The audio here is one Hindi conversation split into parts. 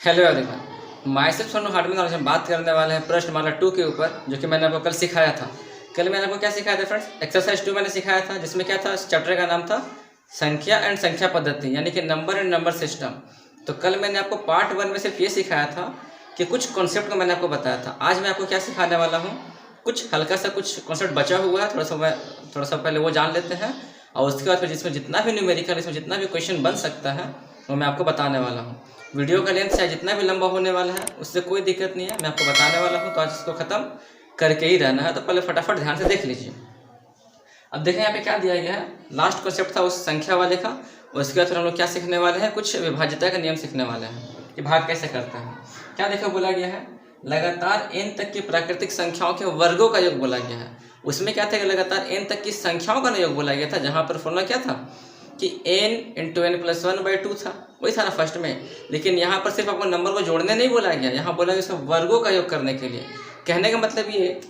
हेलो एवरीवन, मैं सिर्फ सोनू हार्डवेयर नॉलेज में बात करने वाले हैं प्रश्नमाला 2 के ऊपर, जो कि मैंने आपको कल सिखाया था। कल मैंने आपको क्या सिखाया था फ्रेंड्स? एक्सरसाइज 2 मैंने सिखाया था, जिसमें क्या था, चैप्टर का नाम था संख्या एंड संख्या पद्धति, यानी कि नंबर एंड नंबर सिस्टम। तो कल मैंने आपको पार्ट 1 में सिर्फ ये सिखाया था कि कुछ कॉन्सेप्ट को मैंने आपको बताया था। आज मैं आपको क्या सिखाने वाला हूँ, कुछ हल्का सा कुछ कॉन्सेप्ट बचा हुआ है, थोड़ा सा पहले वो जान लेते हैं, और उसके बाद फिर जिसमें जितना भी न्यूमेरिकल, इसमें जितना भी क्वेश्चन बन सकता है वो मैं आपको बताने वाला हूँ। वीडियो का लेंथ चाहे जितना भी लंबा होने वाला है उससे कोई दिक्कत नहीं है, मैं आपको बताने वाला हूँ, तो आज इसको ख़त्म करके ही रहना है। तो पहले फटाफट ध्यान से देख लीजिए। अब देखें यहाँ पे क्या दिया गया है। लास्ट कॉन्सेप्ट था उस संख्या वाले का, उसके बाद फिर हम लोग क्या सीखने वाले हैं, कुछ विभाज्यता का नियम सीखने वाले हैं कि भाग कैसे करते हैं। क्या देखो बोला गया है, लगातार n तक की प्राकृतिक संख्याओं के वर्गों का योग बोला गया है। उसमें क्या था कि लगातार n तक की संख्याओं का योग बोला गया था, जहाँ पर फॉर्मूला क्या था कि n इंटू एन प्लस 1/2 था, वही था ना फर्स्ट में। लेकिन यहाँ पर सिर्फ आपको नंबर को जोड़ने नहीं बोला गया, यहाँ बोला गया इसका वर्गों का योग करने के लिए। कहने का मतलब ये,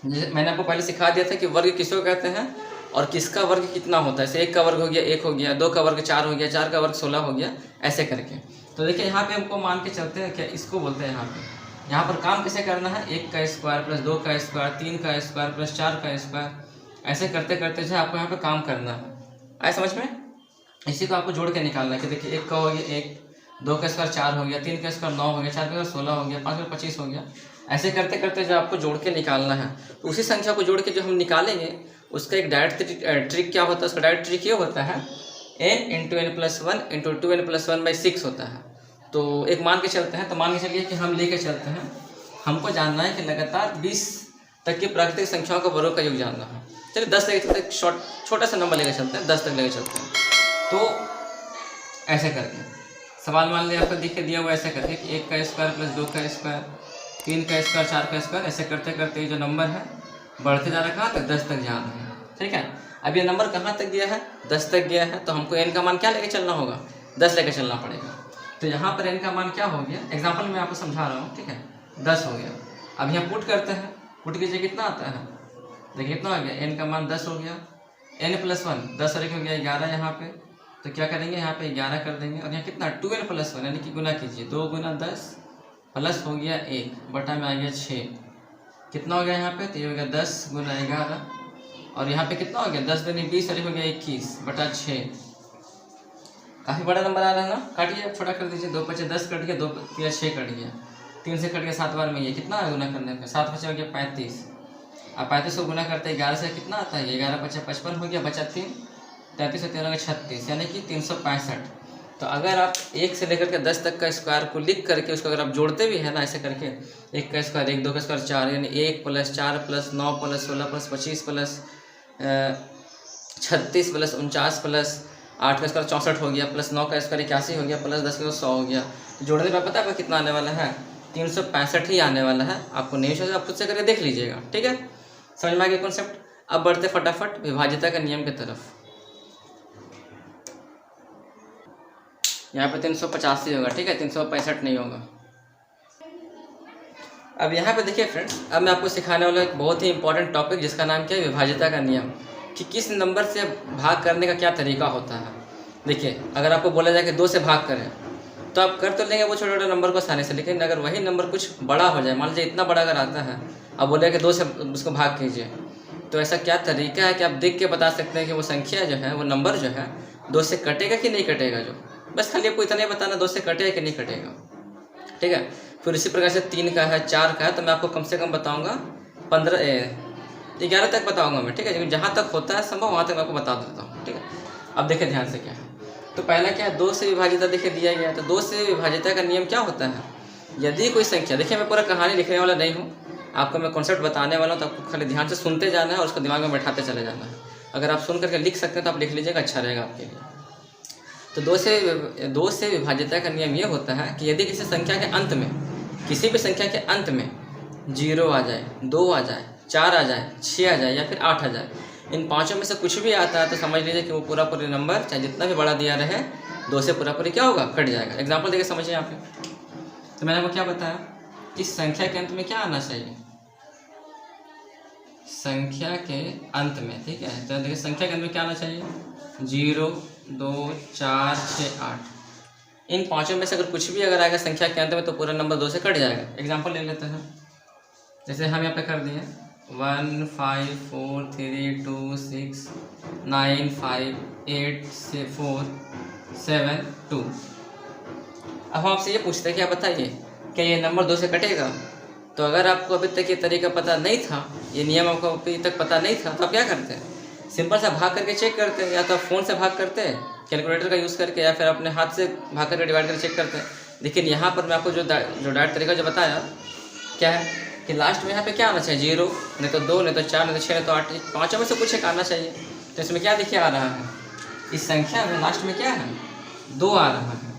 मैंने आपको पहले सिखा दिया था कि वर्ग किसको कहते हैं और किसका वर्ग कितना होता है। जैसे 1 का वर्ग हो गया 1 हो गया, 2 का वर्ग 4 हो गया, 4 का वर्ग 16 हो गया, ऐसे करके। तो देखिए यहाँ पे हमको मान के चलते हैं, क्या इसको बोलते हैं यहाँ पर काम कैसे करना है, 1 का स्क्वायर प्लस 2 का स्क्वायर, 3 का स्क्वायर प्लस 4 का स्क्वायर, ऐसे करते करते जो आपको यहाँ पे काम करना है। आए समझ में? इसी को आपको जोड़ के निकालना है कि देखिए 1 का हो गया 1, 2 का स्क्वायर 4 हो गया, 3 का स्क्वायर 9 हो गया, 4 का स्क्वायर 16 हो गया, 5 का 25 हो गया। ऐसे करते करते जो आपको जोड़ के निकालना है, तो उसी संख्या को जोड़ के जो हम निकालेंगे उसका एक डायरेक्ट ट्रिक क्या होता है, उसका डायरेक्ट ट्रिक ये होता है n into n plus 1 into 2n plus 1/6 होता है। तो एक मान के चलते हैं, तो मान के चलिए कि हम लेके चलते हैं, हमको जानना है कि लगातार 20 तक की प्राकृतिक संख्याओं का वर्गों का योग जानना है। चलिए 10 लेके चलते हैं, छोटा सा नंबर लेकर चलते हैं, 10 तक लेकर चलते हैं। तो ऐसे करके सवाल मान लिया आपको दिया हुआ, ऐसे करके कि 1 का स्क्वायर प्लस 2 का स्क्वायर, 3 का स्क्वायर 4 का स्क्वायर, ऐसे करते करते ये जो नंबर है बढ़ते जा रहा है, कहाँ तक, 10 तक जाना है। ठीक है, अब ये नंबर कहाँ तक गया है, 10 तक गया है, तो हमको n का मान क्या लेके चलना होगा, 10 लेके चलना पड़ेगा। तो यहाँ पर n का मान क्या हो गया, एग्जाम्पल मैं आपको समझा रहा हूँ, ठीक है, 10 हो गया। अब यहाँ पुट करते हैं, पुट कीजिए कितना आता है, देखिए कितना हो गया, n का मान 10 हो गया, n प्लस 1 10 हो गया 11 यहाँ पे, तो क्या करेंगे यहाँ पे 11 कर देंगे, और यहाँ कितना 2n प्लस 1 यानी कि गुना कीजिए, 2 गुना 10 प्लस हो गया 1 बटा में आ गया 6, कितना हो गया यहाँ पे, तो ये हो गया 10 गुना 11, और यहाँ पे कितना हो गया 10 दूनी 20 और हो गया 21 बटा 6। काफ़ी बड़ा नंबर आ रहा है ना, काटिए छोटा कर दीजिए, 2 5 10 कट गया, 2 3 6 कट गया, 3 से कट गया 7 बार में, ये कितना है गुना करने पे, 7 5 हो गया 35। अब 35 को गुना करते हैं 11 से, कितना आता है, 11 5 55 हो गया, बचा 3, 33 से 13 36 यानी कि 365। तो अगर आप 1 से लेकर के 10 तक का स्क्वायर को लिख करके उसको अगर आप जोड़ते भी है ना, ऐसे करके 1 का स्क्वायर 1, 2 का स्क्वायर 4, यानी 1 plus 4 plus 9 plus 16 plus 25 plus 36 plus 49 plus 8 का स्क्वायर 64 हो गया, प्लस 9 का स्क्वायर 81 हो गया, प्लस 10 का 100 हो गया। तो जोड़ने पर पता है आपको कितना आने वाला है, 365 ही आने वाला है। आपको नहीं समझ, आप खुद से करके देख लीजिएगा, ठीक है, समझ में आ गया कॉन्सेप्ट। अब बढ़ते फटाफट विभाज्यता के नियम की तरफ। यहाँ पे 385 होगा, ठीक है, 365 नहीं होगा। अब यहाँ पे देखिए फ्रेंड्स, अब मैं आपको सिखाने वाला एक बहुत ही इंपॉर्टेंट टॉपिक, जिसका नाम क्या है, विभाज्यता का नियम, कि किस नंबर से भाग करने का क्या तरीका होता है। देखिए अगर आपको बोला जाए कि 2 से भाग करें, तो आप कर तो लेंगे वो छोटे छोटे नंबर को आसानी से, लेकिन अगर वही नंबर कुछ बड़ा हो जाए, मान लीजिए इतना बड़ा अगर आता है, अब बोले कि 2 से उसको भाग कीजिए, तो ऐसा क्या तरीका है कि आप देख के बता सकते हैं कि वो संख्या जो है, वो नंबर जो है 2 से कटेगा कि नहीं कटेगा। जो बस खाली आपको इतना ही बताना 2 से कटेगा कि नहीं कटेगा, ठीक है। फिर इसी प्रकार से 3 का है, 4 का है, तो मैं आपको कम से कम बताऊंगा 11 तक बताऊंगा मैं, ठीक है, लेकिन जहाँ तक होता है संभव वहाँ तक मैं आपको बता देता हूँ, ठीक है। अब देखिए ध्यान से क्या है, तो पहला क्या है, 2 से विभाज्यता देखिए दिया गया है। तो 2 से विभाज्यता का नियम क्या होता है, यदि कोई संख्या, देखिए मैं पूरा कहानी लिखने वाला नहीं हूँ, आपको मैं कॉन्सेप्ट बताने वाला हूँ, तो आपको खाली ध्यान से सुनते जाना है और उसको दिमाग में बैठाते चले जाना है। अगर आप सुन करके लिख सकते हैं तो आप लिख लीजिएगा, अच्छा रहेगा आपके लिए। तो 2 से विभाज्यता का नियम ये होता है कि यदि किसी संख्या के अंत में, किसी भी संख्या के अंत में 0 आ जाए, 2 आ जाए, 4 आ जाए, 6 आ जाए या फिर 8 आ जाए, इन पाँचों में से कुछ भी आता है, तो समझ लीजिए कि वो पूरा नंबर चाहे जितना भी बड़ा दिया रहे, 2 से पूरा क्या होगा, कट जाएगा। एग्जाम्पल देखिए समझिए यहाँ पे, तो मैंने आपको क्या बताया, इस संख्या के अंत में क्या आना चाहिए, संख्या के अंत में, ठीक है। तो देखिए संख्या के अंत में क्या आना चाहिए, 0 2 4 6 8, इन पाँचों में से अगर कुछ भी अगर आएगा संख्या के अंत में तो पूरा नंबर 2 से कट जाएगा। एग्जाम्पल ले लेते हैं, जैसे हम यहाँ पे कर दिए 1 5 4 3 2 6 9 5 8 4 7 2। अब हम आपसे ये पूछते हैं कि आप बताइए क्या ये नंबर 2 से कटेगा? तो अगर आपको अभी तक ये तरीका पता नहीं था, ये नियम आपको अभी तक पता नहीं था, तो आप क्या करते हैं? सिंपल सा भाग करके चेक करते हैं, या तो फ़ोन से भाग करते हैं कैलकुलेटर का यूज़ करके, या फिर अपने हाथ से भाग करके डिवाइड करके चेक करते हैं। लेकिन यहाँ पर मैं आपको जो डायरेक्ट तरीका जो बताया क्या है कि लास्ट में यहाँ पे क्या आना चाहिए? 0, नहीं तो 2, नहीं तो 4, नहीं तो 6, नहीं तो 8, पाँचों में से कुछ एक आना चाहिए। तो इसमें क्या देखिए आ रहा है, इस संख्या में लास्ट में क्या है? 2 आ रहा है।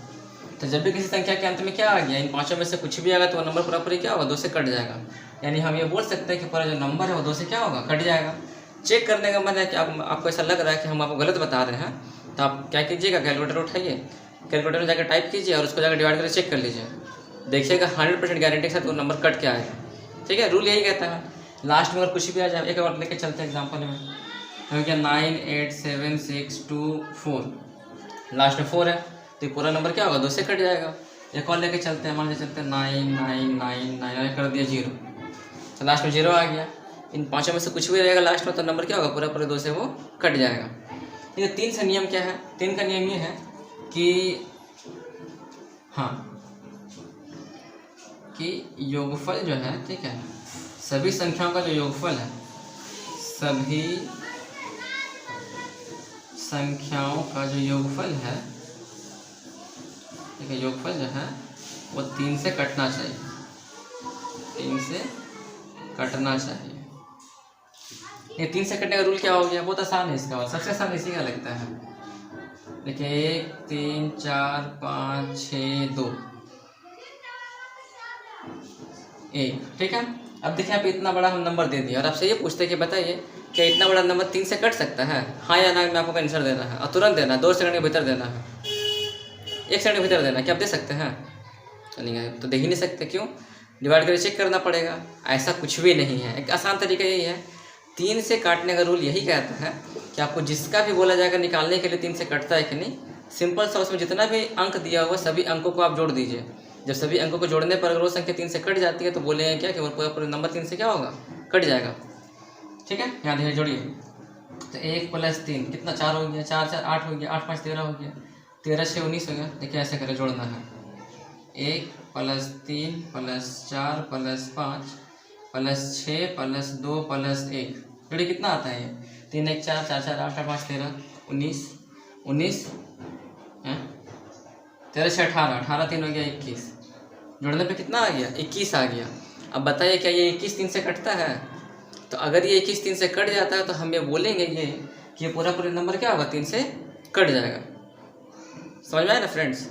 तो जब भी किसी संख्या के अंत में क्या आ गया, इन पाँचों में से कुछ भी आएगा तो वो नंबर पूरा पूरी क्या होगा? 2 से कट जाएगा। यानी हम ये बोल सकते हैं कि पूरा जो नंबर है वो 2 से क्या होगा? कट जाएगा। चेक करने का मन है कि आपको ऐसा लग रहा है कि हम आपको गलत बता रहे हैं, तो आप क्या कीजिएगा, कैलकुलेटर उठाइए, कैलकुलेटर में जाकर टाइप कीजिए और उसको जाकर डिवाइड करके चेक कर लीजिए। देखिएगा 100% गारंटी के साथ वो नंबर कट के आएगा। ठीक है, रूल यही कहता है। लास्ट में अगर कुछ भी आ जाए, एक और लेके चलते हैं एग्जाम्पल में, हो गया 9 8 7 6 2 4, लास्ट में 4 है तो ये पूरा नंबर क्या होगा? 2 से कट जाएगा। एक और लेके चलते हैं, मान लीजिए चलते हैं 9 9 9 9 कर दिया 0, तो लास्ट में 0 आ गया। इन पाँचों में से कुछ भी रहेगा लास्ट में तो नंबर क्या होगा? पूरा पूरे 2 से वो कट जाएगा। ये 3 से नियम क्या है? 3 का नियम ये है कि हाँ, कि योगफल जो है, ठीक है, सभी संख्याओं का जो योगफल है, सभी संख्याओं का जो योगफल है, ठीक है, योगफल जो है वो 3 से कटना चाहिए, 3 से कटना चाहिए। ये 3 से कटने का रूल क्या हो गया? बहुत आसान है इसका, सबसे आसान इसी का लगता है। देखिए 1 3 4 5 6 2 1, ठीक है। अब देखिए आप इतना बड़ा हम नंबर दे दिया और आपसे ये पूछते हैं कि बताइए क्या इतना बड़ा नंबर 3 से कट सकता है? हाँ या ना में आपको आंसर देना है और तुरंत देना है, 2 सेकंड के भीतर देना है, 1 सेकंड के भीतर देना है। क्या आप दे सकते हैं? नहीं, तो दे ही नहीं सकते। क्यों? डिवाइड करके चेक करना पड़ेगा। ऐसा कुछ भी नहीं है, एक आसान तरीका यही है। 3 से काटने का रूल यही कहता है कि आपको जिसका भी बोला जाएगा निकालने के लिए 3 से कटता है कि नहीं, सिंपल सा उसमें जितना भी अंक दिया हुआ सभी अंकों को आप जोड़ दीजिए। जब सभी अंकों को जोड़ने पर अगर वो संख्या 3 से कट जाती है तो बोलेंगे क्या कि वो पूरा नंबर 3 से क्या होगा? कट जाएगा। ठीक है, यहाँ देखिए जोड़िए, तो 1 + 3 कितना? 4 हो गया, 4 4 8 हो गया, 8 5 13 हो गया, 13 6 19 हो गया। देखिए ऐसे करें, जोड़ना है 1 + 3 + 4 + 5 + 6 + 2 + 1, जोड़िए कितना आता है? 3 1 4 4 4 8 8 5 13 19 19 13 6 18 18 3 हो गया 21, जोड़ने पे कितना आ गया? 21 आ गया। अब बताइए क्या ये 21 3 से कटता है? तो अगर ये 21 3 से कट जाता है तो हम ये बोलेंगे ये कि ये पूरा नंबर क्या होगा? 3 से कट जाएगा। समझ में आया ना फ्रेंड्स?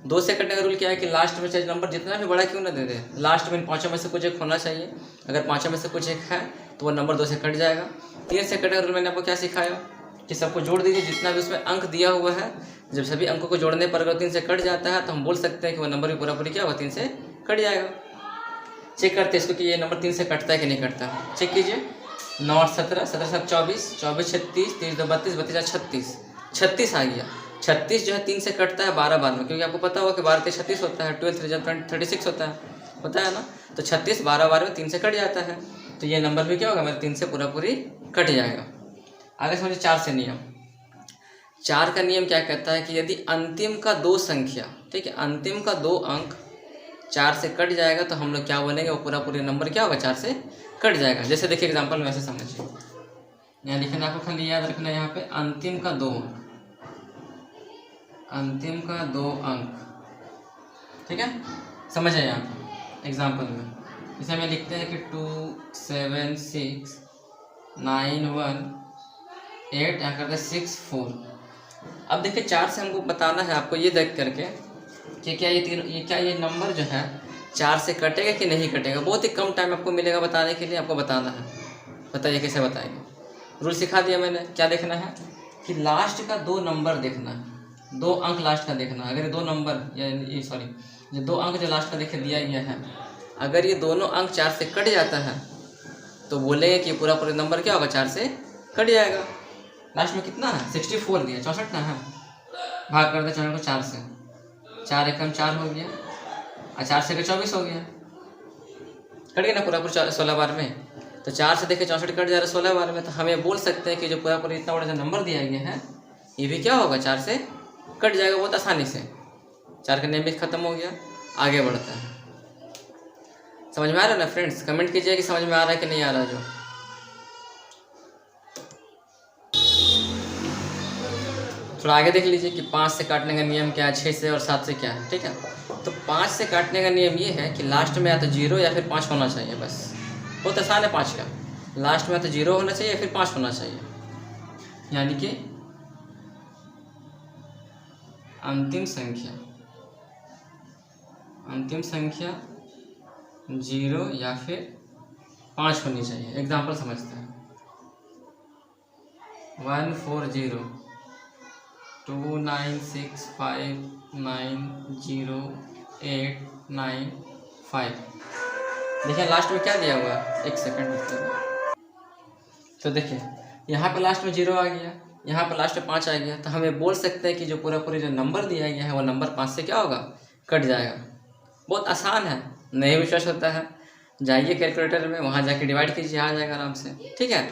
2 से कटने का रूल क्या है कि लास्ट में चाहे नंबर जितना भी बड़ा क्यों ना दे दे, लास्ट में इन पाँचों में से कुछ एक होना चाहिए। अगर पाँचों में से कुछ एक है तो वो नंबर 2 से कट जाएगा। 3 से कटने का रूल मैंने आपको क्या सिखाया कि सबको जोड़ दीजिए, जितना भी उसमें अंक दिया हुआ है। जब सभी अंकों को जोड़ने पर अगर 3 से कट जाता है तो हम बोल सकते हैं कि वो नंबर भी पूरा पूरी क्या होगा? 3 से कट जाएगा। चेक करते हैं इसको कि ये नंबर 3 से कटता है कि नहीं कटता। चेक कीजिए, 9 8 17 17 7 24 24 36 30 2 32 32 36 36 आ गया। 36 जो है 3 से कटता है 12 बार में, क्योंकि आपको पता होगा कि 12 3 36 होता है, 12 3 36 होता है ना। तो 36 12 बार में 3 से कट जाता है, तो ये नंबर भी क्या होगा? मेरे 3 से पूरा पूरी कट जाएगा। आगे समझिए 4 से नियम। 4 का नियम क्या कहता है कि यदि अंतिम का 2 संख्या, ठीक है, अंतिम का 2 अंक 4 से कट जाएगा तो हम लोग क्या बोलेंगे? वो पूरा नंबर क्या होगा? 4 से कट जाएगा। जैसे देखिए एग्जांपल में ऐसे समझिए, यहाँ लिखना आपको खाली याद रखना है, यहाँ पे अंतिम का 2 अंक, अंतिम का 2 अंक, ठीक है, समझ आए यहाँ पे एग्जाम्पल में। इसे हमें लिखते हैं कि 2 7 6 9 1 8, यहाँ करते 6 4। अब देखिए 4 से हमको बताना है आपको ये देख करके कि क्या ये नंबर जो है 4 से कटेगा कि नहीं कटेगा। बहुत ही कम टाइम आपको मिलेगा बताने के लिए, आपको बताना है। बताइए कैसे बताएंगे? रूल सिखा दिया मैंने। क्या देखना है कि लास्ट का 2 नंबर देखना है, 2 अंक लास्ट का देखना है। अगर ये 2 नंबर ये सॉरी जो 2 अंक जो लास्ट का देखिए दिया गया है, अगर ये दोनों अंक 4 से कट जाता है तो बोलेंगे कि पूरा नंबर क्या होगा? 4 से कट जाएगा। लास्ट में कितना है? 64 दिया, 64 ना है, भाग कर दे 64 को 4 से, 4 एकम 4 हो गया, और 4 से 24 हो गया, कट गया ना पूरा पूरा 16 बार में। तो 4 से देखे 64 कट जा रहा है 16 बार में, तो हम ये बोल सकते हैं कि जो पूरा पूरा इतना बड़ा जो नंबर दिया गया है ये भी क्या होगा 4 से कट जाएगा बहुत आसानी से। 4 का नियम भी खत्म हो गया, आगे बढ़ता है। समझ में आ रहा है ना फ्रेंड्स? कमेंट कीजिए कि समझ में आ रहा है कि नहीं आ रहा। जो थोड़ा आगे देख लीजिए कि 5 से काटने का नियम क्या है, 6 से और 7 से क्या है, ठीक है। तो 5 से काटने का नियम ये है कि लास्ट में या तो 0 या फिर 5 होना चाहिए, बस बहुत आसान है। 5 का लास्ट में या तो 0 होना चाहिए या फिर 5 होना चाहिए, यानी कि अंतिम संख्या 0 या फिर 5 होनी चाहिए। एग्जाम्पल समझते हैं, 1402965908995। देखिए लास्ट में क्या दिया हुआ है, एक सेकंड देखते। तो देखिए यहाँ पे लास्ट में 0 आ गया, यहाँ पे लास्ट में 5 आ गया, तो हमें बोल सकते हैं कि जो पूरा जो नंबर दिया गया है वो नंबर 5 से क्या होगा, कट जाएगा। बहुत आसान है, नहीं विश्वास होता है जाइए कैलकुलेटर में, वहाँ जाके डिवाइड कीजिए, आ जाएगा आराम से, ठीक है।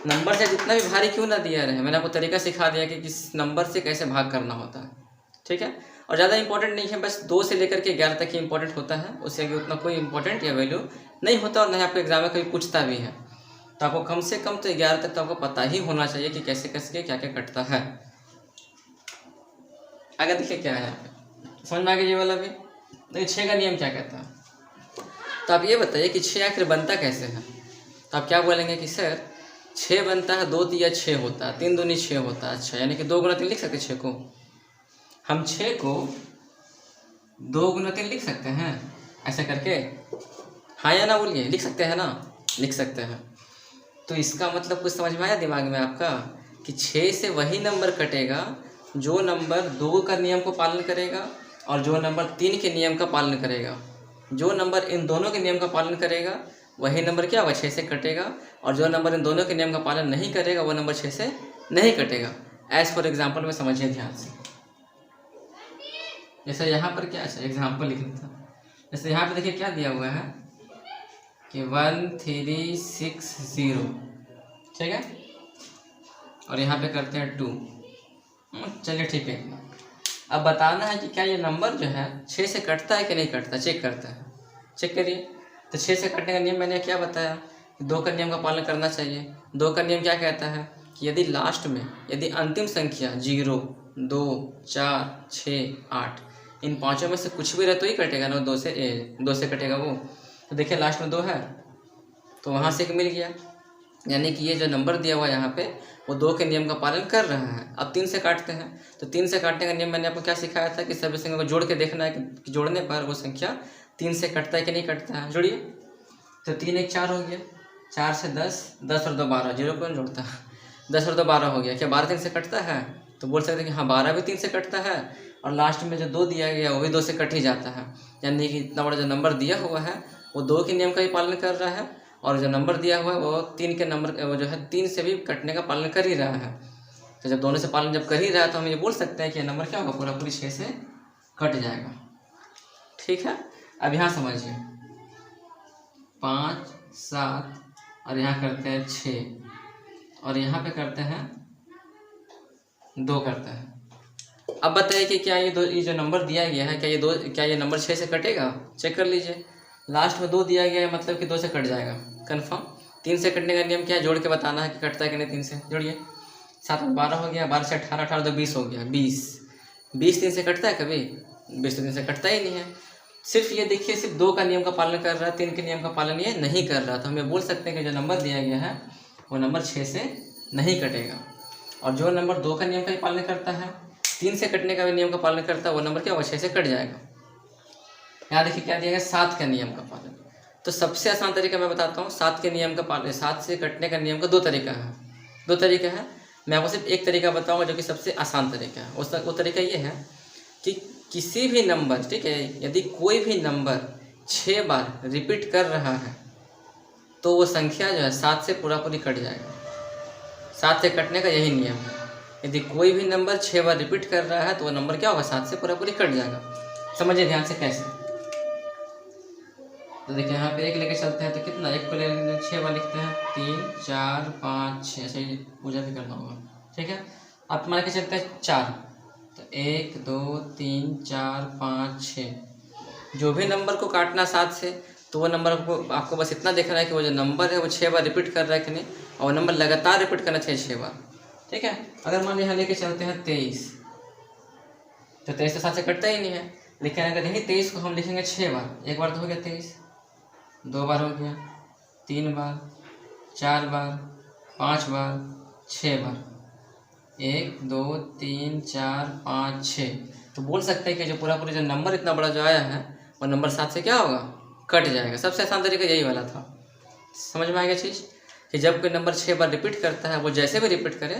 नंबर से जितना भी भारी क्यों ना दिया रहे, मैंने आपको तरीका सिखा दिया कि किस नंबर से कैसे भाग करना होता है, ठीक है। और ज़्यादा इंपॉर्टेंट नहीं है, बस 2 से लेकर के 11 तक ही इंपॉर्टेंट होता है, उससे आगे उतना कोई इंपॉर्टेंट या वैल्यू नहीं होता, और नहीं आपको एग्जाम में कभी पूछता भी है। तो आपको कम से कम तो 11 तक तो आपको पता ही होना चाहिए कि कैसे कैसे क्या क्या कटता है। आगे देखिए क्या है यहाँ पे, समझ में आ गया ये वाला भी। देखिए 6 का नियम क्या कहता है, तो आप ये बताइए कि 6 आखिर बनता कैसे है। तो आप क्या बोलेंगे कि सर 6 बनता है 2 तिया 6 होता है, 3 दूनी 6 होता है। अच्छा, यानी कि 2 गुना 3 लिख सकते 6 को, हम 6 को 2 गुना 3 लिख सकते हैं ऐसा करके, हाँ या ना बोलिए, लिख सकते हैं ना, लिख सकते हैं। तो इसका मतलब कुछ समझ में आया दिमाग में आपका कि 6 से वही नंबर कटेगा जो नंबर 2 का नियम को पालन करेगा और जो नंबर 3 के नियम का पालन करेगा। जो नंबर इन दोनों के नियम का पालन करेगा वही नंबर क्या होगा, 6 से कटेगा, और जो नंबर इन दोनों के नियम का पालन नहीं करेगा वो नंबर 6 से नहीं कटेगा। एज फॉर एग्जाम्पल में समझिए ध्यान से, जैसे यहाँ पर क्या है एग्जाम्पल लिखना था। जैसे यहाँ पे देखिए क्या दिया हुआ है कि 1360, ठीक है, और यहाँ पे करते हैं 2। चलिए ठीक है, अब बताना है कि क्या ये नंबर जो है 6 से कटता है कि नहीं कटता, चेक करता है, चेक करिए। तो 6 से कटने का नियम मैंने क्या बताया कि 2 का नियम का पालन करना चाहिए। 2 का नियम क्या कहता है कि यदि लास्ट में यदि अंतिम संख्या 0, 2, 4, 6, 8 इन पाँचों में से कुछ भी रहे तो ही कटेगा ना, 2 से कटेगा वो। तो देखिए लास्ट में 2 है तो वहाँ से एक मिल गया, यानी कि ये जो नंबर दिया हुआ है यहाँ पे वो 2 के नियम का पालन कर रहा है। अब 3 से काटते हैं, तो 3 से काटने का नियम मैंने आपको क्या सिखाया था कि सभी संख्या को जोड़ के देखना है कि जोड़ने पर वो संख्या 3 से कटता है कि नहीं कटता है। जोड़िए, तो 3 1 4 हो गया, 4 से 10, 10 और 2 12, 0 कौन जोड़ता है, 10 और 2 12 हो गया। क्या 12 3 से कटता है, तो बोल सकते हैं कि हाँ 12 भी 3 से कटता है, और लास्ट में जो 2 दिया गया वो भी 2 से कट ही जाता है। यानी कि इतना बड़ा जो नंबर दिया हुआ है वो 2 के नियम का ही पालन कर रहा है, और जो नंबर दिया हुआ है वो 3 के नंबर वो जो है 3 से भी कटने का पालन कर ही रहा है। तो जब दोनों से पालन जब कर ही रहा है तो हम ये बोल सकते हैं कि नंबर क्या होगा, पूरा पूरी 6 से कट जाएगा। ठीक है, अब यहाँ समझिए 5 7 और यहाँ करते हैं 6 और यहाँ पे करते हैं 2 करते हैं। अब बताइए कि क्या ये जो नंबर दिया गया है क्या ये नंबर 6 से कटेगा। चेक कर लीजिए, लास्ट में 2 दिया गया है मतलब कि 2 से कट जाएगा कन्फर्म। 3 से कटने का नियम क्या है, जोड़ के बताना है कि कटता है कि नहीं। 3 से जोड़िए, 7 में 12 हो गया, 12 से 18, 18 तो 20 हो गया। 20 3 से कटता है कभी, 20 तो 3 से कटता ही नहीं है। सिर्फ ये देखिए, सिर्फ 2 का नियम का पालन कर रहा है, 3 के नियम का पालन ये नहीं कर रहा। तो हमें बोल सकते हैं कि जो नंबर दिया गया है वो नंबर 6 से नहीं कटेगा, और जो नंबर 2 का नियम का ही पालन करता है, 3 से कटने का भी नियम का पालन करता है, वो नंबर क्या होगा, 6 से कट जाएगा। यहाँ देखिए क्या दिया गया, 7 का नियम का पालन। तो सबसे आसान तरीका मैं बताता हूँ, 7 के नियम का पालन, 7 से कटने का नियम का 2 तरीका है। 2 तरीका है, मैं आपको सिर्फ एक तरीका बताऊँगा जो कि सबसे आसान तरीका है। वो तरीका ये है कि किसी भी नंबर, ठीक है, यदि कोई भी नंबर 6 बार रिपीट कर रहा है तो वो संख्या जो है 7 से पूरा पूरी कट जाएगा। 7 से कटने का यही नियम है, यदि कोई भी नंबर 6 बार रिपीट कर रहा है तो वो नंबर क्या होगा, 7 से पूरा पूरी कट जाएगा। समझिए ध्यान से कैसे। तो देखिए यहाँ पे एक लेके चलते हैं तो कितना, एक को ले 6 बार लिखते हैं, 3 4 5 6, ऐसे ही पूजा भी करना होगा, ठीक है। अब मान के चलते हैं 4, तो 1 2 3 4 5 6। जो भी नंबर को काटना 7 से, तो वो नंबर आपको बस इतना देखना है कि वो जो नंबर है वो 6 बार रिपीट कर रहा है कि नहीं, और वो नंबर लगातार रिपीट करना चाहिए 6 बार, ठीक है। अगर मान लीजिए यहाँ लेके चलते हैं 23, तो 23 तो 7 से कटता ही नहीं है, लेकिन अगर यही 23 को हम लिखेंगे 6 बार, एक बार तो हो गया 23, 2 बार हो गया, 3 बार, 4 बार, 5 बार, 6 बार, 1 2 3 4 5 6। तो बोल सकते हैं कि जो पूरा जो नंबर इतना बड़ा जो आया है वो नंबर 7 से क्या होगा, कट जाएगा। सबसे आसान तरीका यही वाला था। समझ में आएगा चीज़ कि जब कोई नंबर 6 बार रिपीट करता है, वो जैसे भी रिपीट करे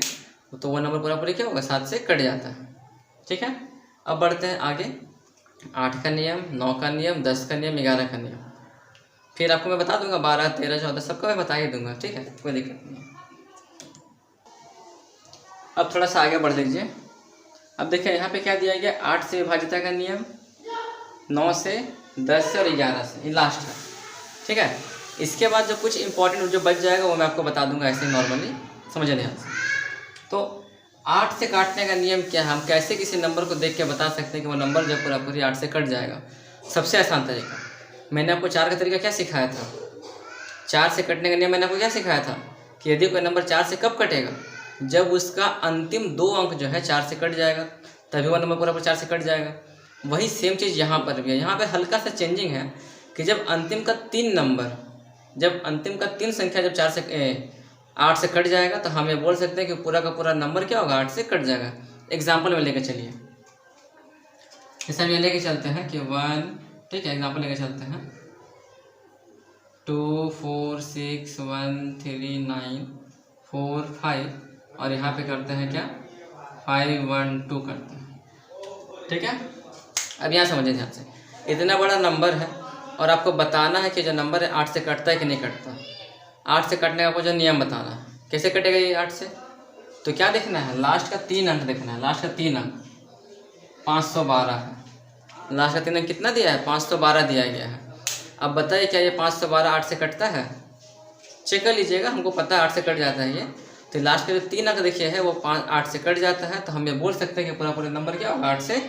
तो वो नंबर पूरा क्या होगा, 7 से कट जाता है, ठीक है। अब बढ़ते हैं आगे। 8 का नियम, 9 का नियम, 10 का नियम, 11 का नियम, फिर आपको मैं बता दूंगा 12 13 14 सबका मैं बता ही दूंगा, ठीक है, कोई दिक्कत नहीं। अब थोड़ा सा आगे बढ़ लीजिए। अब देखिए यहाँ पे क्या दिया गया, 8 से विभाजिता का नियम, 9 से, 10 से और 11 से, ये लास्ट है, ठीक है। इसके बाद जो कुछ इंपॉर्टेंट जो बच जाएगा वो मैं आपको बता दूंगा ऐसे नॉर्मली, समझे ध्यान से। तो 8 से काटने का नियम क्या है, हम कैसे किसी नंबर को देख के बता सकते हैं कि वो नंबर जो पूरी 8 से कट जाएगा। सबसे आसान तरीका, मैंने आपको 4 का तरीका क्या सिखाया था, 4 से कटने का नियम मैंने आपको क्या सिखाया था कि यदि कोई नंबर 4 से कब कटेगा, जब उसका अंतिम 2 अंक जो है 4 से कट जाएगा, तभी वो नंबर पूरा 4 से कट जाएगा। वही सेम चीज़ यहाँ पर भी है। यहाँ पर हल्का सा चेंजिंग है कि जब अंतिम का 3 नंबर, जब अंतिम का 3 संख्या जब 8 से कट जाएगा, तो हम ये बोल सकते हैं कि पूरा का पूरा नंबर क्या होगा, 8 से कट जाएगा। एग्जाम्पल में लेके चलिए, जैसे हम ये लेके चलते हैं कि 1, ठीक है, एग्जाम्पल लेके चलते हैं 2 4 6 1 3 9 4 5, और यहाँ पे करते हैं क्या 5 1 2 करते हैं, ठीक है। अब यहाँ समझिए ध्यान से, इतना बड़ा नंबर है और आपको बताना है कि जो नंबर है 8 से कटता है कि नहीं कटता। 8 से कटने का आपको जो नियम बताना है, कैसे कटेगा ये 8 से, तो क्या देखना है, लास्ट का 3 अंक देखना है। लास्ट का 3 अंक 512 है, लास्ट का 3 अंक कितना दिया है, 512 दिया गया है। अब बताइए क्या ये 512 8 से कटता है, चेक कर लीजिएगा, हमको पता है 8 से कट जाता है ये। तो लास्ट का जो 3 अंक देखिए है वो 8 से कट जाता है, तो हम ये बोल सकते हैं कि पूरा नंबर क्या होगा, 8 से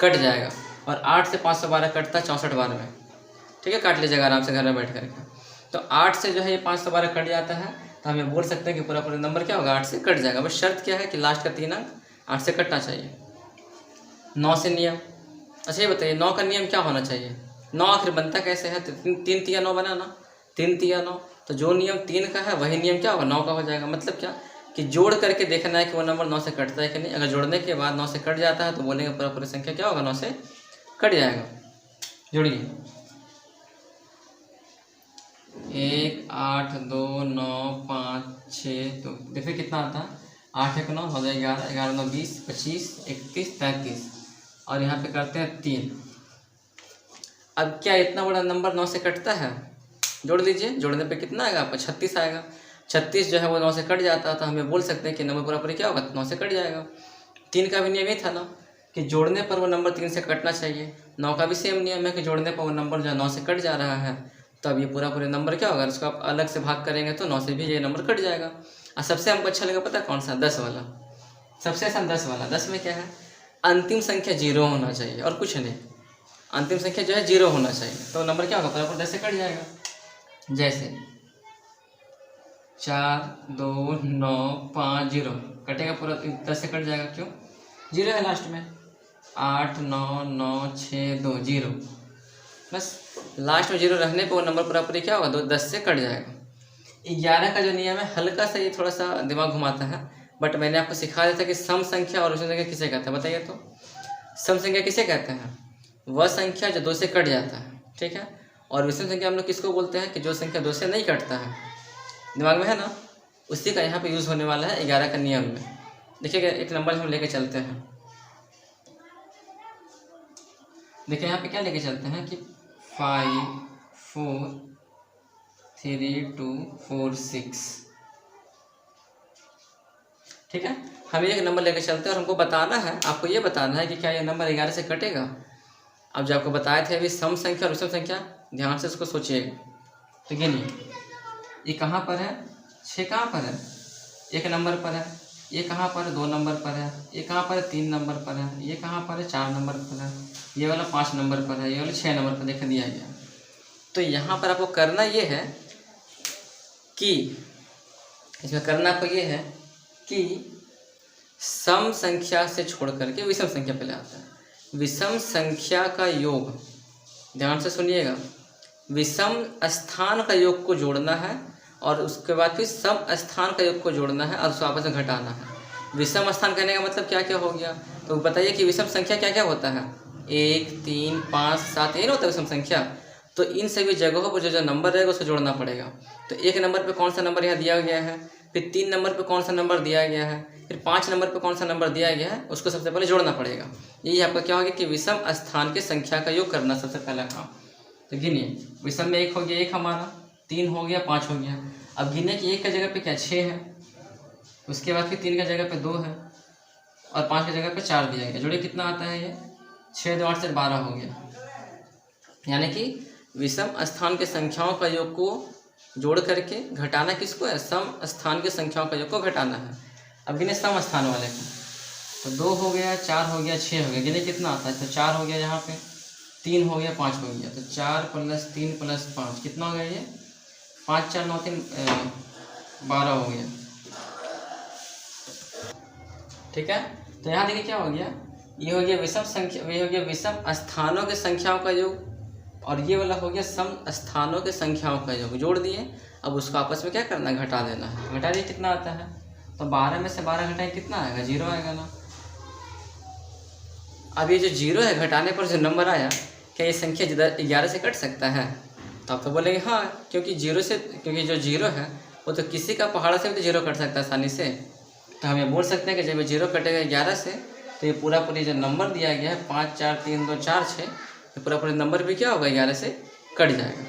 कट जाएगा। और 8 से 512 कटता है 64 बार में, ठीक है, काट लीजिएगा आराम से घर में बैठ करके। तो 8 से जो है ये 512 कट जाता है, तो हम ये बोल सकते हैं कि पूरा नंबर क्या होगा, 8 से कट जाएगा। बस शर्त क्या है कि लास्ट का 3 अंक 8 से कटना चाहिए। 9 से नियम, अच्छा ये बताइए 9 का नियम क्या होना चाहिए, 9 आखिर बनता कैसे है, तो 3 तिया 9 बना ना, 3 तिया 9, तो जो नियम 3 का है वही नियम क्या होगा, 9 का हो जाएगा। मतलब क्या कि जोड़ करके देखना है कि वो नंबर 9 से कटता है कि नहीं। अगर जोड़ने के बाद 9 से कट जाता है तो बोलेंगे पूरा संख्या क्या होगा, 9 से कट जाएगा। जोड़िए 1 8 2 9 5 6, तो देखिए कितना आता है, 8 1 9 हो जाए 11, 11 9 20 25 31 33, और यहाँ पे करते हैं 3। अब क्या इतना बड़ा नंबर 9 से कटता है, जोड़ लीजिए, जोड़ने पे कितना आएगा आपका, 36 आएगा। 36 जो है वो 9 से कट जाता है, तो हम ये बोल सकते हैं कि नंबर पूरा क्या होगा, 9 से कट जाएगा। 3 का भी नियम ही था ना कि जोड़ने पर वो नंबर 3 से कटना चाहिए। 9 का भी सेम नियम है कि जोड़ने पर वो नंबर जो है 9 से कट जा रहा है, तो अब ये पूरा नंबर क्या होगा, उसको आप अलग से भाग करेंगे तो 9 से भी ये नंबर कट जाएगा। और सबसे हमको अच्छा लगा पता कौन सा, 10 वाला, सबसे आसान 10 वाला। 10 में क्या है, अंतिम संख्या 0 होना चाहिए और कुछ नहीं, अंतिम संख्या जो है 0 होना चाहिए, तो नंबर क्या होगा, पूरा 10 से कट जाएगा। जैसे 4 2 9 5 0 कटेगा, पूरा 10 से कट जाएगा, क्यों, 0 है लास्ट में। 8 9 9 6 2 0, बस लास्ट में 0 रहने पर वो नंबर पूरा क्या होगा, 10 से कट जाएगा। 11 का जो नियम है हल्का सा ये थोड़ा सा दिमाग घुमाता है, बट मैंने आपको सिखा दिया था कि सम संख्या और विषम संख्या किसे कहते हैं, बताइए तो। सम संख्या किसे कहते हैं, वह संख्या जो 2 से कट जाता है, ठीक है। और विषम संख्या हम लोग किसको बोलते हैं कि जो संख्या 2 से नहीं कटता है, दिमाग में है ना, उसी का यहाँ पे यूज़ होने वाला है 11 का नियम में। देखिएगा एक नंबर हम लेके चलते हैं, देखिए यहाँ पे क्या लेके चलते हैं कि 5 4 3 2 4 6, ठीक है। हम एक नंबर लेके चलते हैं और हमको बताना है, आपको ये बताना है कि क्या ये नंबर 11 से कटेगा। अब जो आपको बताए थे अभी सम संख्या और विषम संख्या, ध्यान से उसको सोचिएगा। तो गिनिए, ये कहाँ पर है, 6 कहाँ पर है, 1 नंबर पर है, ये कहाँ पर है, 2 नंबर पर है, ये कहाँ पर है, 3 नंबर पर है, ये कहाँ पर है, 4 नंबर पर है, ये वाला 5 नंबर पर है, ये वाला 6 नंबर पर देखा दिया गया। तो यहाँ पर आपको करना ये है कि इसमें करना आपको ये है कि सम संख्या से छोड़ करके विषम संख्या पहले आता है। विषम संख्या का योग, ध्यान से सुनिएगा, विषम स्थान का योग को जोड़ना है और उसके बाद फिर सम स्थान का योग को जोड़ना है और उसको आपस में घटाना है। विषम स्थान कहने का मतलब क्या क्या हो गया, तो बताइए कि विषम संख्या क्या क्या होता है, 1, 3, 5, 7, ये ना होता है विषम संख्या। तो इन सभी जगहों पर जो नंबर रहेगा उसको जोड़ना पड़ेगा। तो 1 नंबर पे कौन सा नंबर यहाँ दिया गया है, फिर 3 नंबर पे कौन सा नंबर दिया गया है, फिर 5 नंबर पे कौन सा नंबर दिया गया है, उसको सबसे पहले जोड़ना पड़ेगा। यही आपका क्या हो गया कि विषम स्थान के संख्या का योग करना सबसे पहला काम। तो गिनिए, विषम में 1 हो गया, 1 हमारा, 3 हो गया, 5 हो गया। अब गिने कि 1 का जगह पे क्या 6 है, उसके बाद फिर 3 का जगह पे 2 है और 5 की जगह पे 4 दिया गया। जोड़िए कितना आता है, ये 6 2 8 से 12 हो गया। यानी कि विषम स्थान के संख्याओं का योग को जोड़ करके घटाना किसको है, सम स्थान के संख्याओं का योग को घटाना है। अब गिने सम स्थान वाले को, तो 2 हो गया, 4 हो गया, 6 हो गया। गिने कितना आता है, तो 4 हो गया, यहाँ पे 3 हो गया, 5 हो गया। तो 4 + 3 + 5 कितना हो गया, ये 5 4 9 3 12 हो गया। ठीक है, तो यहाँ देखिए क्या हो गया, ये हो गया विषम संख्या, ये हो गया विषम स्थानों के संख्याओं का योग और ये वाला हो गया सम स्थानों के संख्याओं का योग। जोड़ दिए, अब उसको आपस में क्या करना है, घटा देना है। घटा दिए कितना आता है, तो 12 में से 12 घटाए कितना आएगा, 0 आएगा ना। अब ये जो 0 है, घटाने पर जो नंबर आया, क्या ये संख्या 11 से कट सकता है, तो आप तो बोलेंगे हाँ, क्योंकि जो 0 है वो तो किसी का पहाड़ से भी तो 0 कट सकता है आसानी से। तो हम ये बोल सकते हैं कि जब ये 0 कटेगा 11 से, तो ये पूरा जो नंबर दिया गया है 5 4 3 2 4 6, ये पूरा नंबर भी क्या होगा, 11 से कट जाएगा।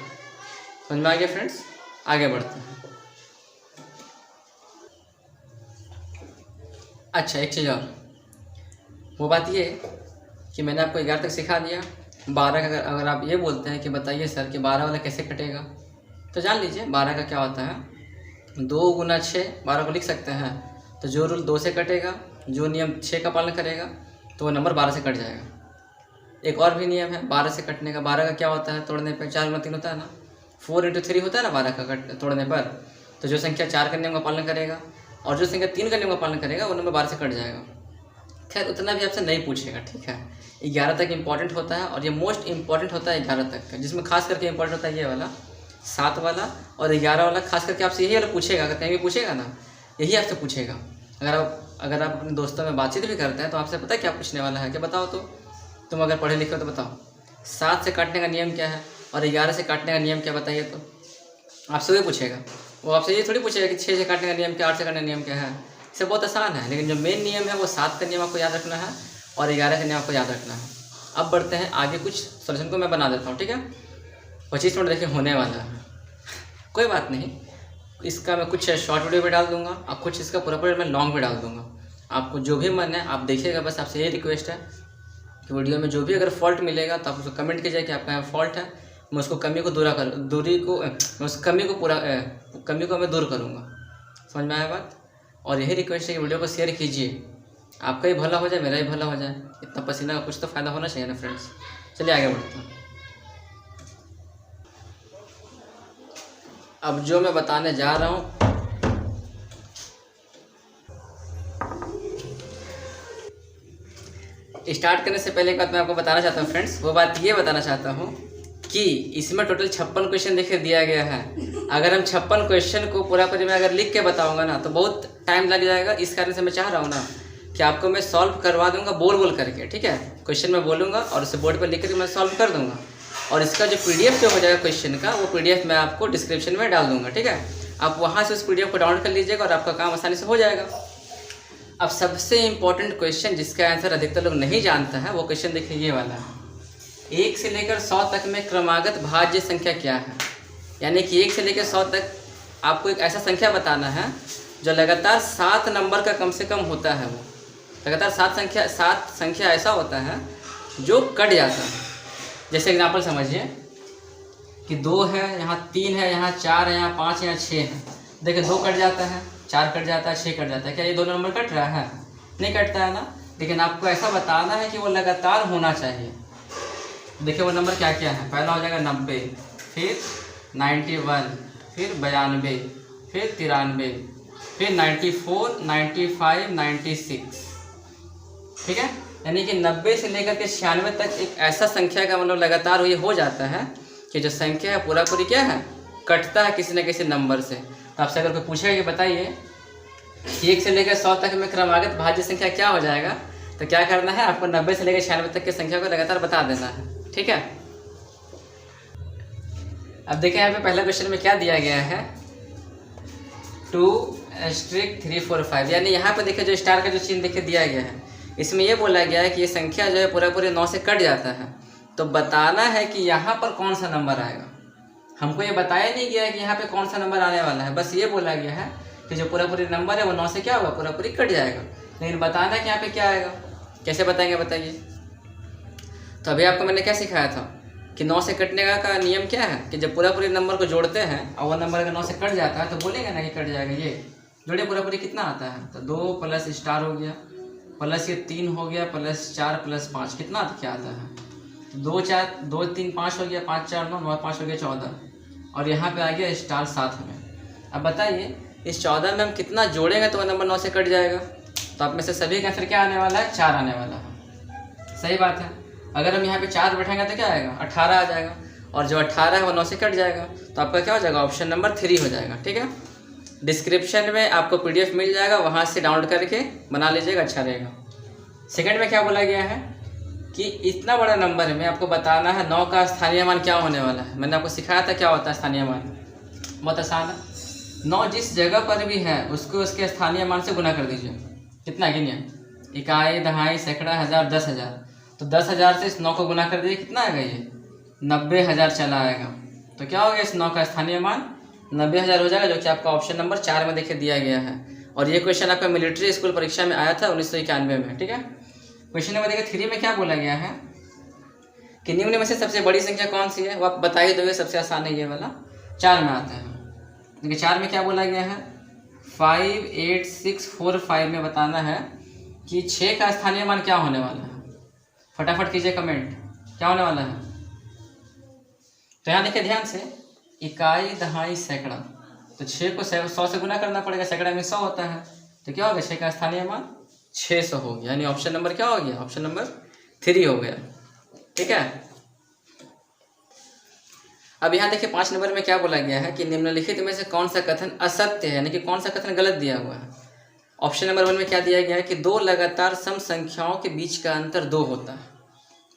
समझ में आ गया फ्रेंड्स, आगे बढ़ते हैं। अच्छा, एक चीज़ और, वो बात ये कि मैंने आपको 11 तक सिखा दिया। 12 का अगर आप ये बोलते हैं कि बताइए सर कि 12 वाला कैसे कटेगा, तो जान लीजिए 12 का क्या होता है, 2 × 6 12 को लिख सकते हैं। तो जो रूल 2 से कटेगा, जो नियम 6 का पालन करेगा, तो वो नंबर 12 से कट जाएगा। एक और भी नियम है 12 से कटने का। 12 का क्या होता है, तोड़ने पर 4 × 3 होता है ना, 4 × 3 होता है ना 12 का तोड़ने पर। तो जो संख्या 4 का नियम का पालन करेगा और जो संख्या 3 का नियम का पालन करेगा, वो नंबर 12 से कट जाएगा। खैर उतना भी आपसे नहीं पूछेगा, ठीक है। 11 तक इम्पॉर्टेंट होता है और ये मोस्ट इम्पॉर्टेंट होता है 11 तक का, जिसमें खास करके इम्पॉर्टेंट होता है ये वाला 7 वाला और 11 वाला। खास करके आपसे यही वाला पूछेगा, अगर कहीं भी पूछेगा ना, यही आपसे पूछेगा। अगर आप अपने दोस्तों में बातचीत भी करते हैं तो आपसे पता है क्या पूछने वाला है, क्या बताओ, तो तुम अगर पढ़े लिखे हो तो बताओ 7 से काटने का नियम क्या है और 11 से काटने का नियम क्या, बताइए। तो आपसे वही पूछेगा, वो आपसे ये थोड़ी पूछेगा कि 6 से काटने का नियम क्या, 8 से काटने का नियम क्या है। इससे बहुत आसान है, लेकिन जो मेन नियम है वो 7 का नियम आपको याद रखना है और 11 का नियम आपको याद रखना है। अब बढ़ते हैं आगे, कुछ सोल्यूशन को मैं बना देता हूँ, ठीक है। 25 मिनट देखिए होने वाला है, कोई बात नहीं। इसका मैं कुछ शॉर्ट वीडियो भी डाल दूंगा और कुछ इसका पूरा मैं लॉन्ग भी डाल दूंगा। आपको जो भी मन है आप देखिएगा। बस आपसे यही रिक्वेस्ट है कि वीडियो में जो भी अगर फॉल्ट मिलेगा तो आप उसको कमेंट कीजिए कि आपका यहाँ फॉल्ट है, मैं उसको कमी को मैं दूर करूँगा। समझ में आया बात। और यही रिक्वेस्ट है कि वीडियो को शेयर कीजिए, आपका ही भला हो जाए, मेरा ही भला हो जाए। इतना पसीना का कुछ तो फ़ायदा होना चाहिए ना फ्रेंड्स। चलिए आगे बढ़ते हैं। अब जो मैं बताने जा रहा हूँ, स्टार्ट करने से पहले एक बात मैं आपको बताना चाहता हूँ फ्रेंड्स। वो बात ये बताना चाहता हूँ कि इसमें टोटल 56 क्वेश्चन देखिए दिया गया है। अगर हम 56 क्वेश्चन को पूरा मैं अगर लिख के बताऊंगा ना तो बहुत टाइम लग जाएगा। इस कारण से मैं चाह रहा हूँ ना कि आपको मैं सॉल्व करवा दूंगा बोल करके, ठीक है। क्वेश्चन मैं बोलूँगा और उसे बोर्ड पर लिख करके मैं सॉल्व कर दूंगा। और इसका जो PDF जो हो जाएगा क्वेश्चन का, वो PDF मैं आपको डिस्क्रिप्शन में डाल दूंगा, ठीक है। आप वहाँ से उस PDF को डाउनलोड कर लीजिएगा और आपका काम आसानी से हो जाएगा। अब सबसे इम्पोर्टेंट क्वेश्चन जिसका आंसर अधिकतर लोग नहीं जानता है, वो क्वेश्चन देखिए ये वाला है। 1 से लेकर 100 तक में क्रमागत भाज्य संख्या क्या है। यानी कि 1 से लेकर 100 तक आपको एक ऐसा संख्या बताना है जो लगातार 7 नंबर का कम से कम होता है। वो लगातार 7 संख्या ऐसा होता है जो कट जाता है। जैसे एग्जाम्पल समझिए कि 2 है, यहाँ 3 है, यहाँ 4 है, यहाँ 5 है, यहाँ 6 है। देखिए 2 कट जाता है, 4 कट जाता है, 6 कट जाता है। क्या ये दोनों नंबर कट रहा है? नहीं कटता है ना। लेकिन आपको ऐसा बताना है कि वो लगातार होना चाहिए। देखिए वो नंबर क्या क्या है। पहला हो जाएगा 90, फिर 91, फिर 92, फिर 93, फिर 94, 95, 96। ठीक है, यानी कि 90 से लेकर के 96 तक एक ऐसा संख्या का मतलब लगातार ये हो जाता है कि जो संख्या है पूरा पूरी क्या है, कटता है किसी न किसी नंबर से। तो आपसे अगर कोई पूछेगा कि बताइए कि 1 से लेकर 100 तक में क्रमागत भाज्य संख्या क्या हो जाएगा, तो क्या करना है, आपको 90 से लेकर 96 तक की संख्या को लगातार बता देना है। ठीक है, अब देखिए यहाँ पे पहला क्वेश्चन में क्या दिया गया है, 2 * 3 4 5, यानी यहाँ पे देखिए जो स्टार का जो चिन्ह देखिए दिया गया है, इसमें ये बोला गया है कि ये संख्या जो है पूरा पूरे 9 से कट जाता है। तो बताना है कि यहाँ पर कौन सा नंबर आएगा। हमको ये बताया नहीं गया है कि यहाँ पे कौन सा नंबर आने वाला है, बस ये बोला गया है कि जो पूरा पूरी नंबर है वो 9 से क्या होगा, पूरा पूरी कट जाएगा। लेकिन बताना है कि यहाँ पे क्या आएगा, कैसे बताएंगे बताइए। तो अभी आपको मैंने क्या सिखाया था कि 9 से कटने का नियम क्या है कि जब पूरा पूरी नंबर को जोड़ते हैं और वो नंबर अगर 9 से कट जाता है तो बोलेंगे ना कि कट जाएगा। ये जोड़िए पूरा पूरी कितना आता है, तो 2 प्लस स्टार हो गया, प्लस ये 3 हो गया, प्लस 4 प्लस 5 कितना क्या आता है, 2 4 2 3 5 हो गया, 5 4 9 9 5 हो गया 14, और यहाँ पे आ गया स्टार साथ में। अब बताइए इस 14 में हम कितना जोड़ेंगे तो वह नंबर 9 से कट जाएगा। तो आप में से सभी का आंसर क्या आने वाला है, 4 आने वाला है। सही बात है। अगर हम यहाँ पे 4 बैठाएंगे तो क्या आएगा, 18 आ जाएगा, और जो 18 है वो 9 से कट जाएगा। तो आपका क्या हो जाएगा, ऑप्शन नंबर 3 हो जाएगा। ठीक है, डिस्क्रिप्शन में आपको PDF मिल जाएगा, वहाँ से डाउनलोड करके बना लीजिएगा, अच्छा रहेगा। सेकंड में क्या बोला गया है कि इतना बड़ा नंबर में आपको बताना है 9 का स्थानीय मान क्या होने वाला है। मैंने आपको सिखाया था क्या होता है स्थानीय मान, बहुत आसान है। 9 जिस जगह पर भी है उसको उसके स्थानीय मान से गुना कर दीजिए। कितना गिनिए, इकाई, दहाई, सैकड़ा, हज़ार, 10,000। तो 10,000 से इस 9 को गुना कर दीजिए, कितना आएगा, ये 90,000 चला आएगा। तो क्या हो गया, इस 9 का स्थानीय मान 90,000 हो जाएगा, जो कि आपका ऑप्शन नंबर 4 में देखिए दिया गया है। और ये क्वेश्चन आपका मिलिट्री स्कूल परीक्षा में आया था 1991 में। ठीक है, क्वेश्चन नंबर देखिए 3 में क्या बोला गया है कि निम्न में से सबसे बड़ी संख्या कौन सी है, वो आप बता ही दोगे, सबसे आसान है ये वाला, 4 में आता है। देखिए 4 में क्या बोला गया है, 5 8 6 4 5 में बताना है कि 6 का स्थानीय मान क्या होने वाला है। फटाफट कीजिए कमेंट, क्या होने वाला है। तो यहाँ देखिए ध्यान से, इकाई, दहाई, सैकड़ा, तो 6 को 100 से गुना करना पड़ेगा, सैकड़ा में 100 होता है। तो क्या हो गया, 6 का स्थानीय मान 600 हो गया, यानी ऑप्शन नंबर क्या हो गया, ऑप्शन नंबर 3 हो गया। ठीक है, अब यहाँ देखिए 5 नंबर में क्या बोला गया है कि निम्नलिखित में से कौन सा कथन असत्य है, यानी कि कौन सा कथन गलत दिया हुआ है। ऑप्शन नंबर 1 में क्या दिया गया है कि 2 लगातार सम संख्याओं के बीच का अंतर 2 होता है।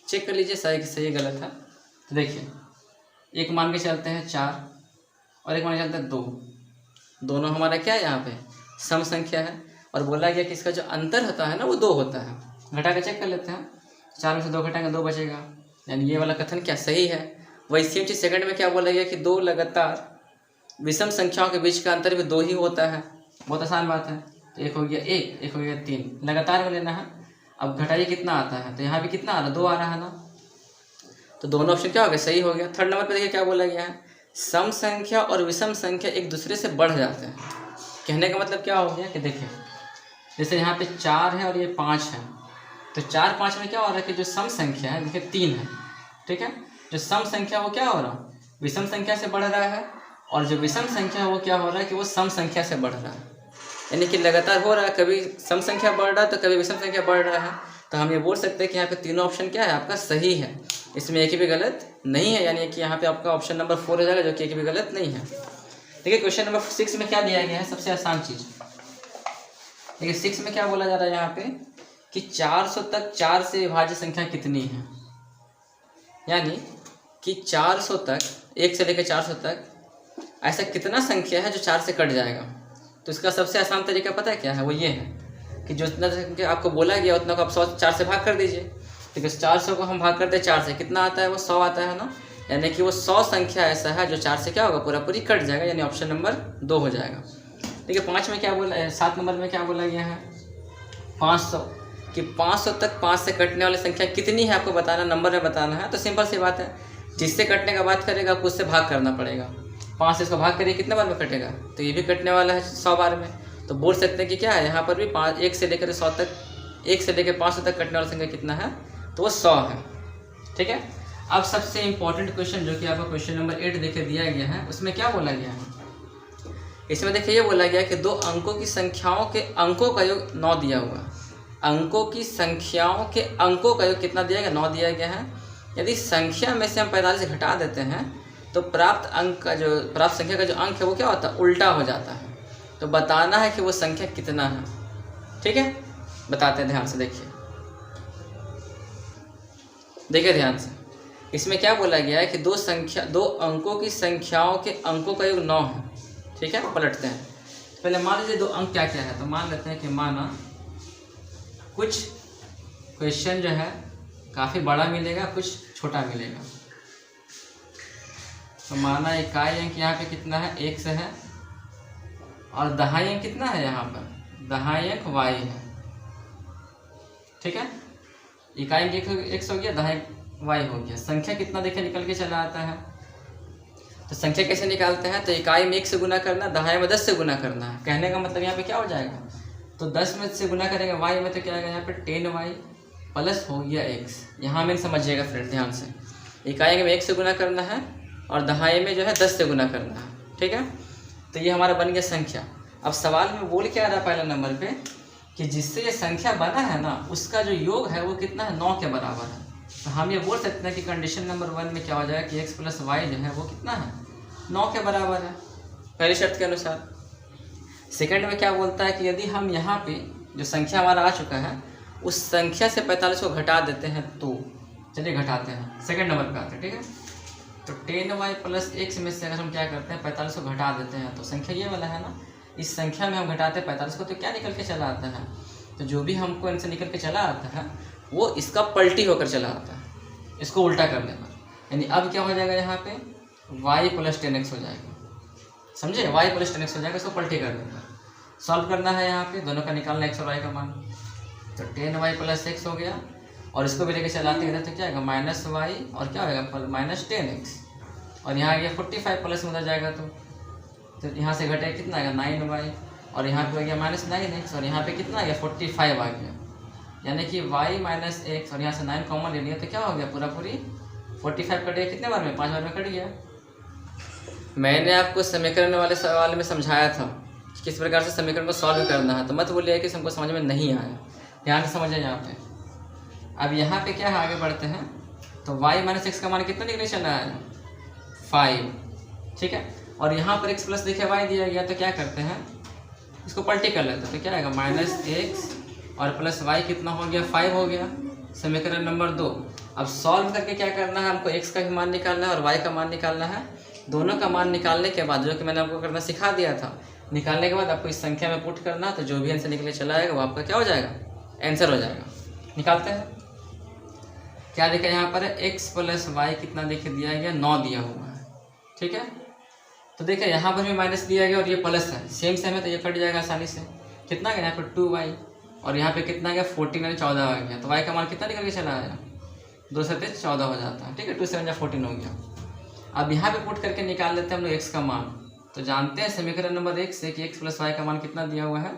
चेक कर लीजिए सही गलत है। तो देखिए एक मान के चलते हैं 4 और एक मान के चलते हैं 2, दोनों हमारा क्या है यहाँ पे सम संख्या है, और बोला गया कि इसका जो अंतर होता है ना वो 2 होता है। घटा के चेक कर लेते हैं, 4 में से 2 घटाएंगे 2 बचेगा, यानी ये वाला कथन क्या सही है। वही सेम चीज़ सेकंड में क्या बोला गया कि 2 लगातार विषम संख्याओं के बीच का अंतर भी 2 ही होता है। बहुत आसान बात है। तो एक हो गया 1, एक हो गया 3, लगातार में लेना है। अब घटाइए कितना आता है, तो यहाँ भी कितना आ रहा है, 2 आ रहा है ना। तो दोनों ऑप्शन क्या हो गया, सही हो गया। थर्ड नंबर पे देखिए क्या बोला गया है, सम संख्या और विषम संख्या एक दूसरे से बढ़ जाते हैं। कहने का मतलब क्या हो गया कि देखिए जैसे यहाँ पे 4 है और ये 5 है, तो 4 5 में क्या हो रहा है कि जो सम संख्या है देखिए 3 है। ठीक है, जो सम संख्या वो क्या हो रहा है, विषम संख्या से बढ़ रहा है, और जो विषम संख्या है वो क्या हो रहा है कि वो सम संख्या से बढ़ रहा है, यानी कि लगातार हो रहा है, कभी सम संख्या बढ़ रहा है तो कभी विषम संख्या बढ़ रहा है। तो हम ये बोल सकते हैं कि यहाँ पे तीनों ऑप्शन क्या है आपका सही है, इसमें एक भी गलत नहीं है, यानी कि यहाँ पे आपका ऑप्शन नंबर 4 हो जाएगा, जो कि एक भी गलत नहीं है। देखिए क्वेश्चन नंबर 6 में क्या दिया गया है, सबसे आसान चीज़। देखिए 6 में क्या बोला जा रहा है यहाँ पे कि 400 तक 4 से विभाज्य संख्या कितनी है, यानी कि 400 तक, 1 से लेकर 400 तक ऐसा कितना संख्या है जो 4 से कट जाएगा। तो इसका सबसे आसान तरीका पता है क्या है, वो ये है कि जो इतना संख्या आपको बोला गया उतना को आप 4 से भाग कर दीजिए। ठीक है, 400 को हम भाग करते हैं 4 से, कितना आता है वो 100 आता है ना, यानी कि वो 100 संख्या ऐसा है जो 4 से क्या होगा पूरा पूरी कट जाएगा, यानी ऑप्शन नंबर 2 हो जाएगा। ठीक है, 5 में क्या बोला, 7 नंबर में क्या बोला गया है, 500 कि 500 तक 5 से कटने वाली संख्या कितनी है आपको बताना, नंबर में बताना है। तो सिंपल सी बात है, जिससे कटने का बात करेगा आपको उससे भाग करना पड़ेगा। 5 से इसको भाग करिए, कितने बार में कटेगा, तो ये भी कटने वाला है 100 बार में। तो बोल सकते हैं कि क्या है यहाँ पर भी 1 से लेकर 100 तक, 1 से लेकर 500 तक कटने वाला संख्या कितना है, तो वो 100 है। ठीक है। अब सबसे इंपॉर्टेंट क्वेश्चन जो कि आपको क्वेश्चन नंबर 8 देखे दिया गया है, उसमें क्या बोला गया है, इसमें देखिए ये बोला गया कि दो अंकों की संख्याओं के अंकों का योग 9 दिया हुआ है। अंकों की संख्याओं के अंकों का योग कितना दिया गया, 9 दिया गया है। यदि संख्या में से हम 45 घटा देते हैं तो प्राप्त अंक का जो प्राप्त संख्या का जो अंक है वो क्या होता है, उल्टा हो जाता है। तो बताना है कि वो संख्या कितना है। ठीक है, बताते हैं, ध्यान से देखिए ध्यान से। इसमें क्या बोला गया है कि दो अंकों की संख्याओं के अंकों का योग 9 है। ठीक है, पलटते हैं। पहले मान लीजिए दो अंक क्या क्या है, तो मान लेते हैं कि माना कुछ क्वेश्चन जो है काफ़ी बड़ा मिलेगा, कुछ छोटा मिलेगा। तो माना इकाई अंक यहाँ पे कितना है, 1 से है, और दहाई अंक कितना है, यहाँ पर दहाई अंक y है। ठीक है, इकाई अंक 1 हो गया, दहाई y हो गया। संख्या कितना देखे निकल के चला आता है, तो संख्या कैसे निकालते हैं, तो इकाई में 1 से गुना करना, दहाई में 10 से गुना करना है। कहने का मतलब यहाँ पे क्या हो जाएगा, तो 10 में से गुना करेंगे y में, तो क्या आएगा यहाँ पे 10y प्लस हो गया x। यहाँ में समझिएगा फ्रेंड ध्यान से, इकाई में 1 से गुना करना है और दहाई में जो है 10 से गुना करना है। ठीक है, तो ये हमारा बन गया संख्या। अब सवाल में बोल क्या रहा पहले नंबर पे कि जिससे ये संख्या बना है ना, उसका जो योग है वो कितना है, 9 के बराबर है। तो हम ये बोल सकते हैं कि कंडीशन नंबर 1 में क्या हो जाएगा कि x प्लस वाई जो है वो कितना है, 9 के बराबर है, पहली शर्त के अनुसार। सेकंड में क्या बोलता है कि यदि हम यहाँ पे जो संख्या हमारा आ चुका है उस संख्या से 45 को घटा देते हैं, तो चलिए घटाते हैं, सेकंड नंबर पे आते हैं। ठीक है, तो 10y प्लस x में से अगर हम क्या करते हैं 45 को घटा देते हैं, तो संख्या ये वाला है ना, इस संख्या में हम घटाते हैं 45 को, तो क्या निकल के चला आता है, तो जो भी हमको इनसे निकल के चला आता है वो इसका पलटी होकर चला आता है, इसको उल्टा करने पर। यानी अब क्या हो जाएगा यहाँ पे y प्लस 10x हो जाएगा, समझे, y प्लस 10x हो जाएगा, इसको पलटी करने पर। सॉल्व करना है, यहाँ पे दोनों का निकालना x और y का मान, तो 10y प्लस x हो गया, और इसको भी लेके चलाते हैं तो क्या आएगा माइनस y, और क्या होगा माइनस 10x, और यहाँ आ गया 45 प्लस में उधर जाएगा तो यहाँ से घटे कितना आएगा 9y, और यहाँ पे हो गया माइनस 9x, और यहाँ पे कितना आ गया 45 आ गया। यानी कि y माइनस x, और यहाँ से 9 कॉमन ले लिया, तो क्या हो गया पूरा पूरी 45 कट गया, कितने बार में, 5 बार में कट गया। मैंने आपको समीकरण वाले सवाल में समझाया था कि किस प्रकार से समीकरण को सॉल्व करना है, तो मत बोलिए कि हमको समझ में नहीं आया, ध्यान से समझे यहाँ पे। अब यहाँ पे क्या है, आगे बढ़ते हैं, तो y माइनस एक्स का मान कितना निकले चला है 5। ठीक है, और यहाँ पर x प्लस देखिए y दिया गया, तो क्या करते हैं इसको पलटी कर लेते हैं, तो क्या आएगा माइनस एक्स और प्लस y कितना हो गया 5 हो गया, समीकरण नंबर 2। अब सॉल्व करके क्या करना है, हमको x का भी मान निकालना है और y का मान निकालना है। दोनों का मान निकालने के बाद, जो कि मैंने आपको करना सिखा दिया था, निकालने के बाद आपको इस संख्या में पुट करना, तो जो भी आंसर निकले चला आएगा वो आपका क्या हो जाएगा, आंसर हो जाएगा। निकालते हैं, क्या देखा यहाँ पर x प्लस वाई कितना देखे दिया गया 9 दिया हुआ है। ठीक है, तो देखिए यहाँ पर भी माइनस दिया गया और ये प्लस है, सेम है, तो ये कट जाएगा आसानी से। कितना गया यहाँ पर 2y, और यहाँ पे कितना गया 14 यानी 14 आ गया, तो y का मान कितना निकल के चला आया 2 से 14 हो जाता है। ठीक है, 2 से 14 हो गया। अब यहाँ पे पुट करके निकाल लेते हैं हम लोग x का मान, तो जानते हैं समीकरण नंबर 1 से कि x प्लस वाई का मान कितना दिया हुआ है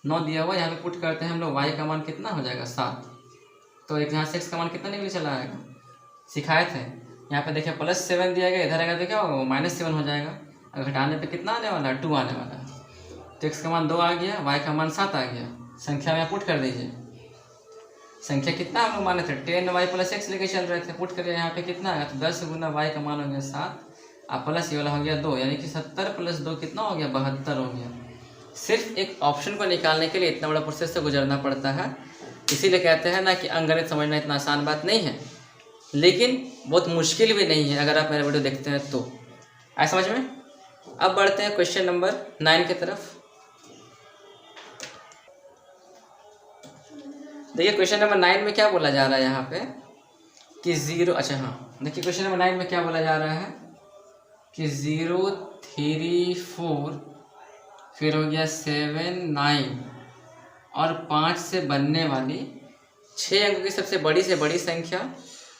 9 दिया हुआ है। यहाँ पे पुट करते हैं हम लोग y का मान कितना हो जाएगा 7, तो एक यहाँ से x का मान कितना निकल चला आएगा, सिखाए थे। यहाँ पे देखिए प्लस 7 दिया गया, इधर आएगा तो क्या होगा माइनस 7 हो जाएगा, और घटाने पे कितना आने वाला है 2 आने वाला है। तो x का मान 2 आ गया, y का मान 7 आ गया, संख्या में पुट कर दीजिए। संख्या कितना हम लोग माने थे 10y प्लस एक्स लेके चल रहे थे, पुट करिए यहाँ पे कितना आएगा, तो 10 गुना y का मान हो गया 7, और प्लस ये वाला हो गया 2, यानी कि 70 प्लस 2 कितना हो गया 72 हो गया। सिर्फ एक ऑप्शन को निकालने के लिए इतना बड़ा प्रोसेस से गुजरना पड़ता है, इसीलिए कहते हैं ना कि अंकगणित समझना इतना आसान बात नहीं है, लेकिन बहुत मुश्किल भी नहीं है अगर आप मेरा वीडियो देखते हैं तो। आए समझ में। अब बढ़ते हैं क्वेश्चन नंबर 9 की तरफ। देखिए क्वेश्चन नंबर 9 में क्या बोला जा रहा है यहाँ पे कि 0, अच्छा हाँ देखिए क्वेश्चन नंबर 9 में क्या बोला जा रहा है कि 0 3 4 फिर हो गया 7 9 और 5 से बनने वाली 6 अंकों की सबसे बड़ी से बड़ी संख्या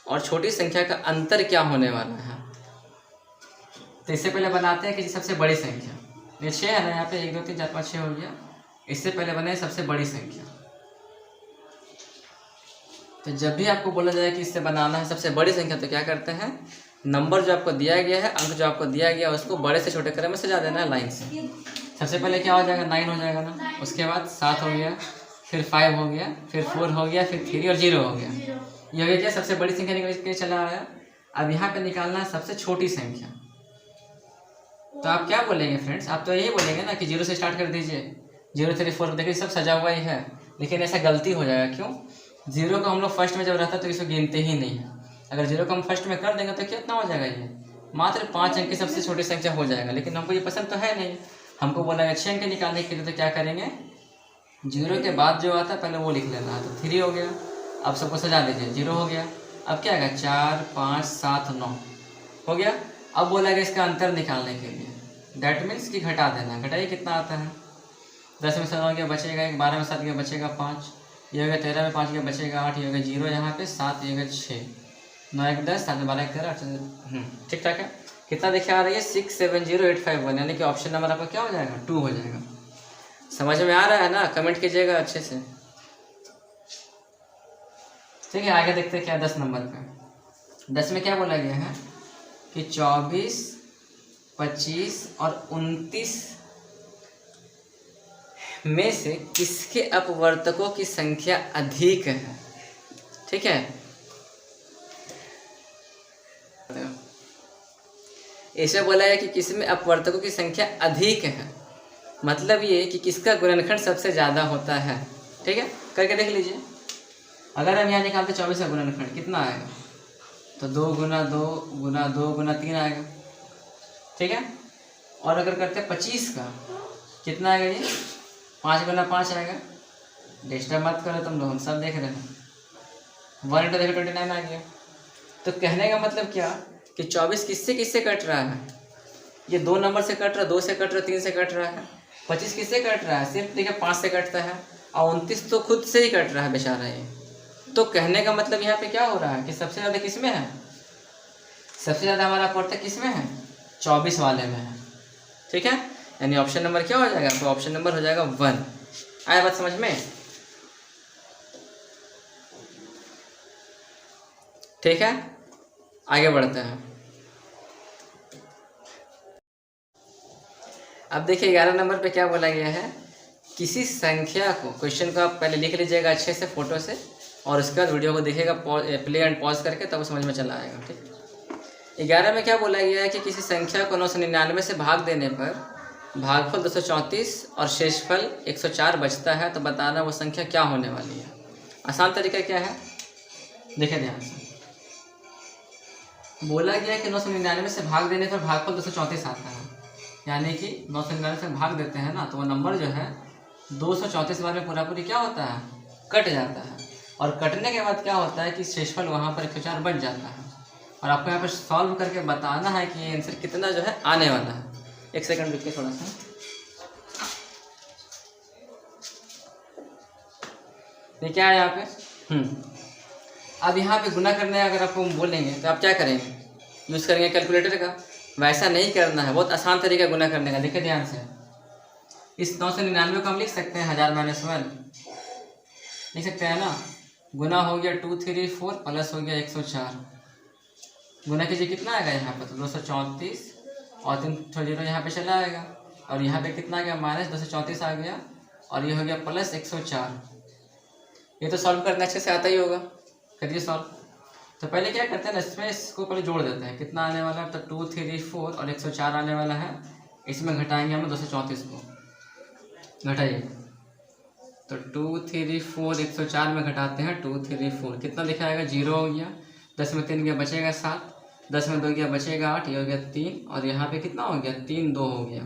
और छोटी संख्या का अंतर क्या होने वाला है। तो इससे पहले बनाते हैं कि सबसे बड़ी संख्या, ये 6 है ना, यहाँ पे 1 2 3 4 5 6 हो गया। इससे पहले बने सबसे बड़ी संख्या। तो जब भी आपको बोला जाए कि इससे बनाना है सबसे बड़ी संख्या, तो क्या करते हैं, नंबर जो आपको दिया गया है, अंक जो आपको दिया गया है, उसको बड़े से छोटे क्रम में सजा देना है लाइन से। सबसे पहले क्या हो जाएगा, 9 हो जाएगा ना, उसके बाद 7 हो गया, फिर 5 हो गया, फिर 4 हो गया, फिर 3 और 0 हो गया। ये हो गया क्या, सबसे बड़ी संख्या निकल के चला आया। अब यहाँ पे निकालना है सबसे छोटी संख्या। तो आप क्या बोलेंगे फ्रेंड्स, आप तो यही बोलेंगे ना कि 0 से स्टार्ट कर दीजिए, 0 3 4, देखिए सब सजा हुआ ही है। लेकिन ऐसा गलती हो जाएगा, क्यों, 0 को हम लोग फर्स्ट में जब रहता तो इसको गिनते ही नहीं है। अगर 0 को हम फर्स्ट में कर देंगे तो कितना हो जाएगा, ये मात्र 5 अंक की सबसे छोटी संख्या हो जाएगा। लेकिन हमको ये पसंद तो है नहीं, हमको बोला गया 6 अंक निकालने के लिए। तो क्या करेंगे, 0 के बाद जो आता है पहले वो लिख लेना है। तो 3 हो गया, अब सबको सजा दीजिए, 0 हो गया। अब क्या आएगा, 4 5 7 9 हो गया। अब बोला गया इसका अंतर निकालने के लिए, दैट मीन्स कि घटा देना। घटाइए कितना आता है, 10 में 7 हो गया बचेगा 1, 12 में 7 गया बचेगा 5, ये हो गया 13 में 5 गया बचेगा 8, ये हो गया 0 यहाँ पे 7, ये हो गया 6, 9 1 10, 7 में 12 1 13, 8 ठीक ठाक है। कितना देखिए आ रही है, 670851, यानी कि ऑप्शन नंबर आपका क्या हो जाएगा, 2 हो जाएगा। समझ में आ रहा है ना, कमेंट कीजिएगा अच्छे से। ठीक है, आगे देखते हैं क्या 10 नंबर पे। 10 में क्या बोला गया है कि 24 25 और 29 में से किसके अपवर्तकों की संख्या अधिक है। ठीक है, ऐसे बोला है कि किसमें अपवर्तकों की संख्या अधिक है, मतलब ये कि किसका गुणनखंड सबसे ज़्यादा होता है। ठीक है, करके देख लीजिए। अगर हम यहाँ निकालते 24 का गुणनखंड कितना आएगा, तो 2 गुना 2 गुना 2 गुना 3 आएगा। ठीक है, और अगर करते 25 का कितना आएगा जी, 5 गुना 5 आएगा। डिस्टर्ब मत करो तुम लोग, हम सब देख रहे हैं। 1 इंटू देखो 29 आ गया। तो कहने का मतलब क्या कि 24 किससे किससे कट रहा है, ये 2 नंबर से कट रहा है, 2 से कट रहा है, 3 से कट रहा है। 25 किससे कट रहा है, सिर्फ देखिए 5 से कटता है, और 29 तो खुद से ही कट रहा है बेचारा ये। तो कहने का मतलब यहाँ पे क्या हो रहा है कि सबसे ज़्यादा किस में है, सबसे ज़्यादा हमारा अपवर्तक किस में है, 24 वाले में है। ठीक है, यानी ऑप्शन नंबर क्या हो जाएगा, तो ऑप्शन नंबर हो जाएगा 1। आया बात समझ में। ठीक है, आगे बढ़ते हैं। अब देखिए 11 नंबर पे क्या बोला गया है, किसी संख्या को, क्वेश्चन को आप पहले लिख लीजिएगा अच्छे से फोटो से, और उसके बाद वीडियो को देखिएगा प्ले एंड पॉज करके, तब समझ में चला आएगा। ठीक, 11 में क्या बोला गया है कि किसी संख्या को 999 से भाग देने पर भागफल 234 और शेषफल 104 बचता है, तो बताना वो संख्या क्या होने वाली है। आसान तरीका क्या है, देखिए ध्यान से। बोला गया है कि 999 से भाग देने पर भागफल 234 आता है, यानी कि 999 से भाग देते हैं ना, तो वो नंबर जो है 234 बार में पूरा पूरी क्या होता है, कट जाता है। और कटने के बाद क्या होता है कि शेषफल वहाँ पर 104 बच जाता है। और आपको यहाँ पर सॉल्व करके बताना है कि ये आंसर कितना जो है आने वाला है। एक सेकंड रुकिए थोड़ा सा। ये क्या है यहाँ पे, अब यहाँ पे गुना करने अगर आपको बोलेंगे तो आप क्या करेंगे, यूज़ करेंगे कैलकुलेटर का। वैसा नहीं करना है, बहुत आसान तरीका गुना करने का। देखिए ध्यान से, इस 999 को हम लिख सकते हैं 1000 - 1 लिख सकते हैं ना। गुना हो गया 2 3 4 प्लस हो गया 104। गुना कीजिए कितना आएगा यहाँ पर, तो 234 और 3 0 यहाँ पे चला आएगा, और यहाँ पे कितना आ गया, -234 आ गया, और ये हो गया प्लस 104। ये तो सॉल्व करना अच्छे से आता ही होगा, करिए सॉल्व। तो पहले क्या करते हैं ना, इसमें इसको पहले जोड़ देते हैं, कितना आने वाला है, तो 2 3 4 और 104 आने वाला है। इसमें घटाएंगे हम 234 को, घटाइए, तो 2 3 4 104 में घटाते हैं 2 3 4, कितना दिखाएगा, 0 हो गया। 10 में 3 गया बचेगा 7, 10 में 2 गया बचेगा 8, ये हो गया 3, और यहाँ पे कितना हो गया, 3 2 हो गया,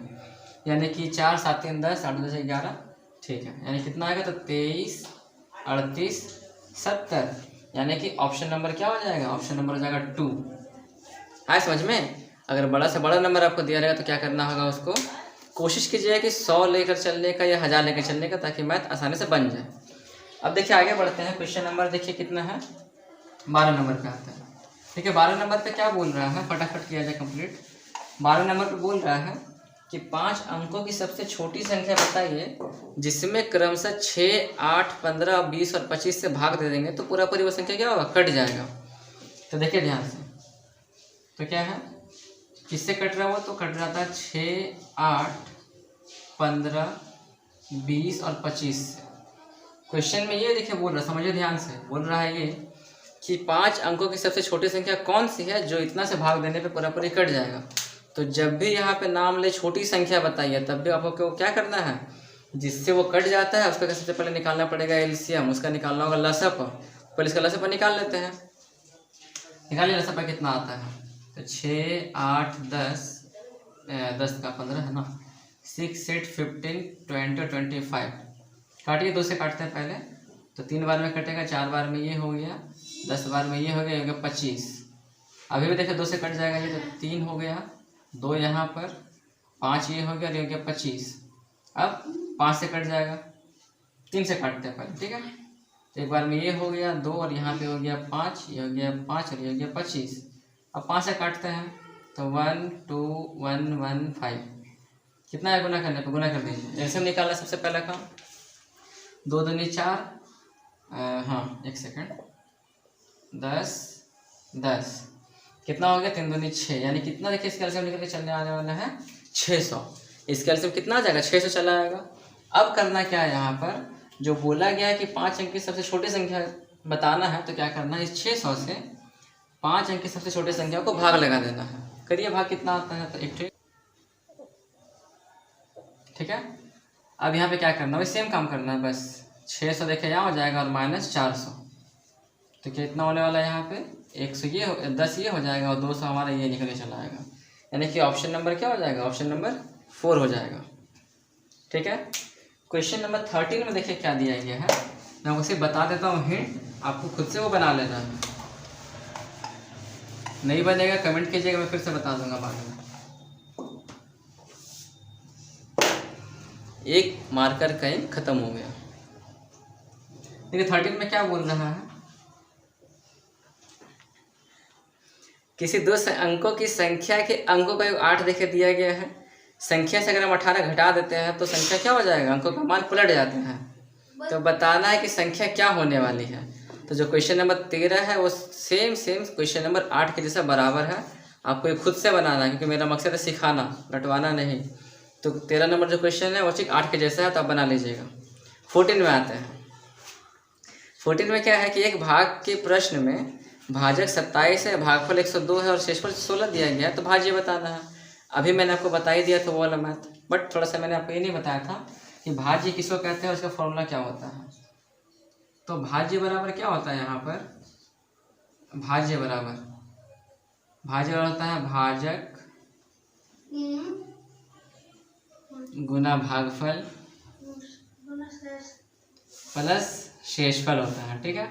यानी कि 4 7 3 10 8 10 11। ठीक है, यानी कितना आएगा, तो 23 38 70, यानी कि ऑप्शन नंबर क्या हो जाएगा, ऑप्शन नंबर हो जाएगा 2। आए समझ में। अगर बड़ा से बड़ा नंबर आपको दिया रहेगा तो क्या करना होगा, उसको कोशिश कीजिए कि 100 लेकर चलने का या 1000 लेकर चलने का, ताकि मैथ आसानी से बन जाए। अब देखिए आगे बढ़ते हैं। क्वेश्चन नंबर देखिए कितना है, 12 नंबर पे आता है। ठीक है, 12 नंबर पे क्या बोल रहा है, फटाफट किया जाए कंप्लीट। 12 नंबर पे बोल रहा है कि 5 अंकों की सबसे छोटी संख्या बताइए जिसमें क्रमशः 6, 8, 15, 20 और 25 से भाग दे देंगे तो पूरा पूरी वो संख्या क्या होगा, कट जाएगा। तो देखिए ध्यान से, तो क्या है, किससे कट रहा है वो, तो कट जाता है 6, 8, 15, 20 और 25 से। क्वेश्चन में ये देखिए बोल रहा, समझिए ध्यान से, बोल रहा है ये कि 5 अंकों की सबसे छोटी संख्या कौन सी है जो इतना से भाग देने पे पूरा पूरी कट जाएगा। तो जब भी यहाँ पे नाम ले छोटी संख्या बताइए, तब भी आपको क्या करना है, जिससे वो कट जाता है उसका सबसे पहले निकालना पड़ेगा एलसीएम, उसका निकालना होगा लसअप। पहले इसका लसअप निकाल लेते हैं, निकालिए लसअप कितना आता है। तो 6, 8, 10 का 15 है ना, 6, 8, 15, 20, 25। काटिए, 2 से काटते हैं पहले, तो 3 बार में कटेगा, 4 बार में ये हो गया, 10 बार में ये हो गया 25। अभी भी देखिए 2 से कट जाएगा ये, तो 3 हो गया, 2 यहाँ पर, 5 ये हो गया और ये हो गया 25। अब 5 से कट जाएगा, 3 से काटते हैं पहले, ठीक है। तो एक बार में ये हो गया 2 और यहाँ पे हो गया 5, ये हो गया 5 और ये हो गया 25। अब 5 से काटते हैं, तो 1, 2, 1, 1, 5। कितना है गुना करने पर, गुना कर दीजिए। एलसीएम निकालना सबसे पहला काम, 2 दूनी 4, हाँ 1 सेकेंड, 10, 10 कितना हो गया, 3 दूनी 6, यानी कितना देखिए इसका एलसीएम निकल के चलने आने वाला है 600। इसका एलसीएम कितना आ जाएगा, 600 चला आएगा। अब करना क्या है, यहाँ पर जो बोला गया है कि 5 अंक की सबसे छोटी संख्या बताना है, तो क्या करना है, इस 600 से 5 अंक की सबसे छोटी संख्या को भाग लगा देना है। करिए भाग कितना आता है, तो 1, ठीक है। अब यहाँ पे क्या करना है, सेम काम करना है, बस 600 देखे यहाँ हो जाएगा और माइनस 400, तो कितना होने वाला है यहाँ पे 100, ये 10 ये हो जाएगा और 200 हमारा ये निकल के चला आएगा। यानी कि ऑप्शन नंबर क्या हो जाएगा, ऑप्शन नंबर 4 हो जाएगा। ठीक है, क्वेश्चन नंबर 13 में देखिए क्या दिया गया है, मैं उसे बता देता हूँ हिंट, आपको खुद से वो बना लेना है। नहीं बनेगा कमेंट कीजिएगा, मैं फिर से बता दूंगा बाद में। एक मार्कर कहीं खत्म हो गया। देखिए 13 में क्या बोल रहा है, किसी 2 अंकों की संख्या के अंकों का योग 8 देखे दिया गया है। संख्या से अगर हम 18 घटा देते हैं तो संख्या क्या हो जाएगा, अंकों का मान पलट जाते हैं। तो बताना है कि संख्या क्या होने वाली है। तो जो क्वेश्चन नंबर 13 है वो सेम क्वेश्चन नंबर 8 के जैसा बराबर है। आपको ये खुद से बनाना है, क्योंकि मेरा मकसद है सिखाना, रटवाना नहीं। तो 13 नंबर जो क्वेश्चन है वो ठीक 8 के जैसा है, तो आप बना लीजिएगा। 14 में आते हैं। 14 में क्या है कि एक भाग के प्रश्न में भाजक 27 है, भागफल 102 है और शेषफल 16 दिया गया है, तो भाज्य बताना है। अभी मैंने आपको बता ही दिया था वो वाला मैथ, बट थोड़ा सा मैंने आपको ये नहीं बताया था कि भाज्य किसको कहते हैं, उसका फॉर्मूला क्या होता है। तो भाज्य बराबर क्या होता है यहाँ पर, भाज्य बराबर होता है भाजक गुना भागफल प्लस शेषफल होता है। ठीक है,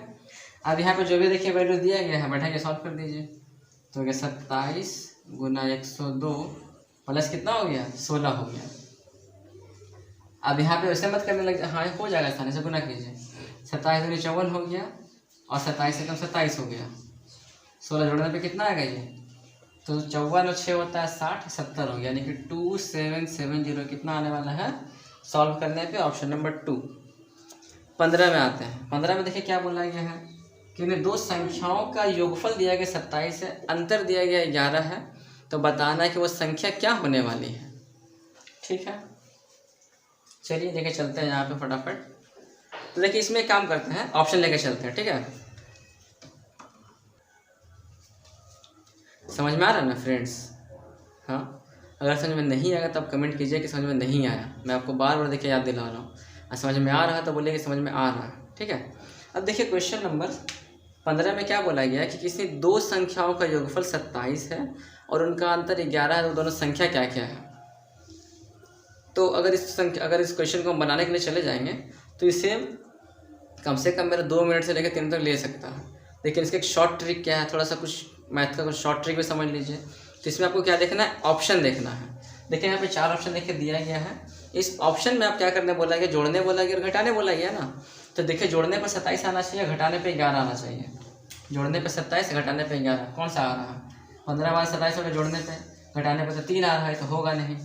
अब यहाँ पे जो भी देखिए वैल्यू दिया गया है बैठा के सॉल्व कर दीजिए। तो क्या 27 गुना 102 प्लस कितना हो गया 16 हो गया। अब यहाँ पे वैसे मत करने लग जाए, हाँ हो जाएगा आसानी से, गुना कीजिए। 27 दूनी 54 हो गया और 27 से कम 27 हो गया। 16 जोड़ने पे कितना आएगा ये, तो 54 और 6 होता है 60, 70 हो गया, यानी कि 2770 कितना आने वाला है सॉल्व करने पे, ऑप्शन नंबर 2। 15 में आते हैं। 15 में देखिए क्या बोला गया है कि उन्हें 2 संख्याओं का योगफल दिया गया 27 है, अंतर दिया गया 11 है, तो बताना है कि वो संख्या क्या होने वाली है। ठीक है, चलिए लेके चलते हैं यहाँ पे फटाफट। तो देखिए इसमें एक काम करते हैं, ऑप्शन लेके चलते हैं। ठीक है, समझ में आ रहा है ना फ्रेंड्स। हाँ, अगर समझ में नहीं आएगा तो आप कमेंट कीजिए कि समझ में नहीं आया, मैं आपको बार बार देखिए याद दिला रहा हूँ। और समझ में आ रहा है तो बोलिए कि समझ में आ रहा है। ठीक है, अब देखिए क्वेश्चन नंबर 15 में क्या बोला गया कि किसी 2 संख्याओं का योगफल 27 है और उनका अंतर 11 है, तो दोनों संख्या क्या क्या है। तो अगर इस क्वेश्चन को हम बनाने के लिए चले जाएंगे तो इसे कम से कम मेरा 2 मिनट से लेकर 3 तक ले सकता है। लेकिन इसका एक शॉर्ट ट्रिक क्या है, थोड़ा सा कुछ मैथ का कुछ शॉर्ट ट्रिक भी समझ लीजिए। तो इसमें आपको क्या देखना है, ऑप्शन देखना है। देखिए यहाँ पे 4 ऑप्शन देखिए दिया गया है। इस ऑप्शन में आप क्या करने बोला गया, जोड़ने बोला गया और घटाने बोला गया ना। तो देखिए जोड़ने पर 27 आना चाहिए, घटाने पे 11 आना चाहिए। जोड़ने पे 27, घटाने पे 11, कौन सा आ रहा है? 15 बार 27 होगा जोड़ने पे, घटाने पे तो 3 आ रहा है, तो होगा नहीं।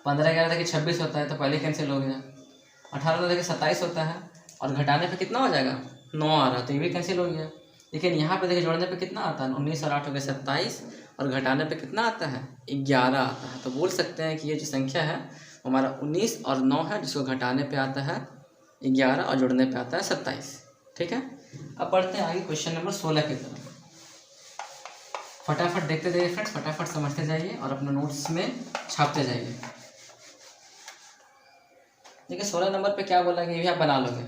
15 11 देखिए 26 होता है, तो पहले कैंसिल हो गया। 18 देखिए 27 होता है, और घटाने पे कितना हो जाएगा? 9 आ रहा है, तो ये भी कैंसिल हो गया। लेकिन यहाँ पे देखिए जोड़ने पे कितना आता है? 19 और 8 हो गया 27, और घटाने पे कितना आता है? 11 आता है। तो बोल सकते हैं कि ये जो संख्या है हमारा 19 और 9 है, जिसको घटाने पे आता है 11 और जोड़ने पे आता है 27। ठीक है, अब बढ़ते हैं आगे क्वेश्चन नंबर 16 की तरफ। फटाफट देखते जाइए फ्रेंड्स, फटाफट समझते जाइए और अपने नोट्स में छापते जाइए। देखिए 16 नंबर पे क्या बोला गया, ये भी आप बना लोगे।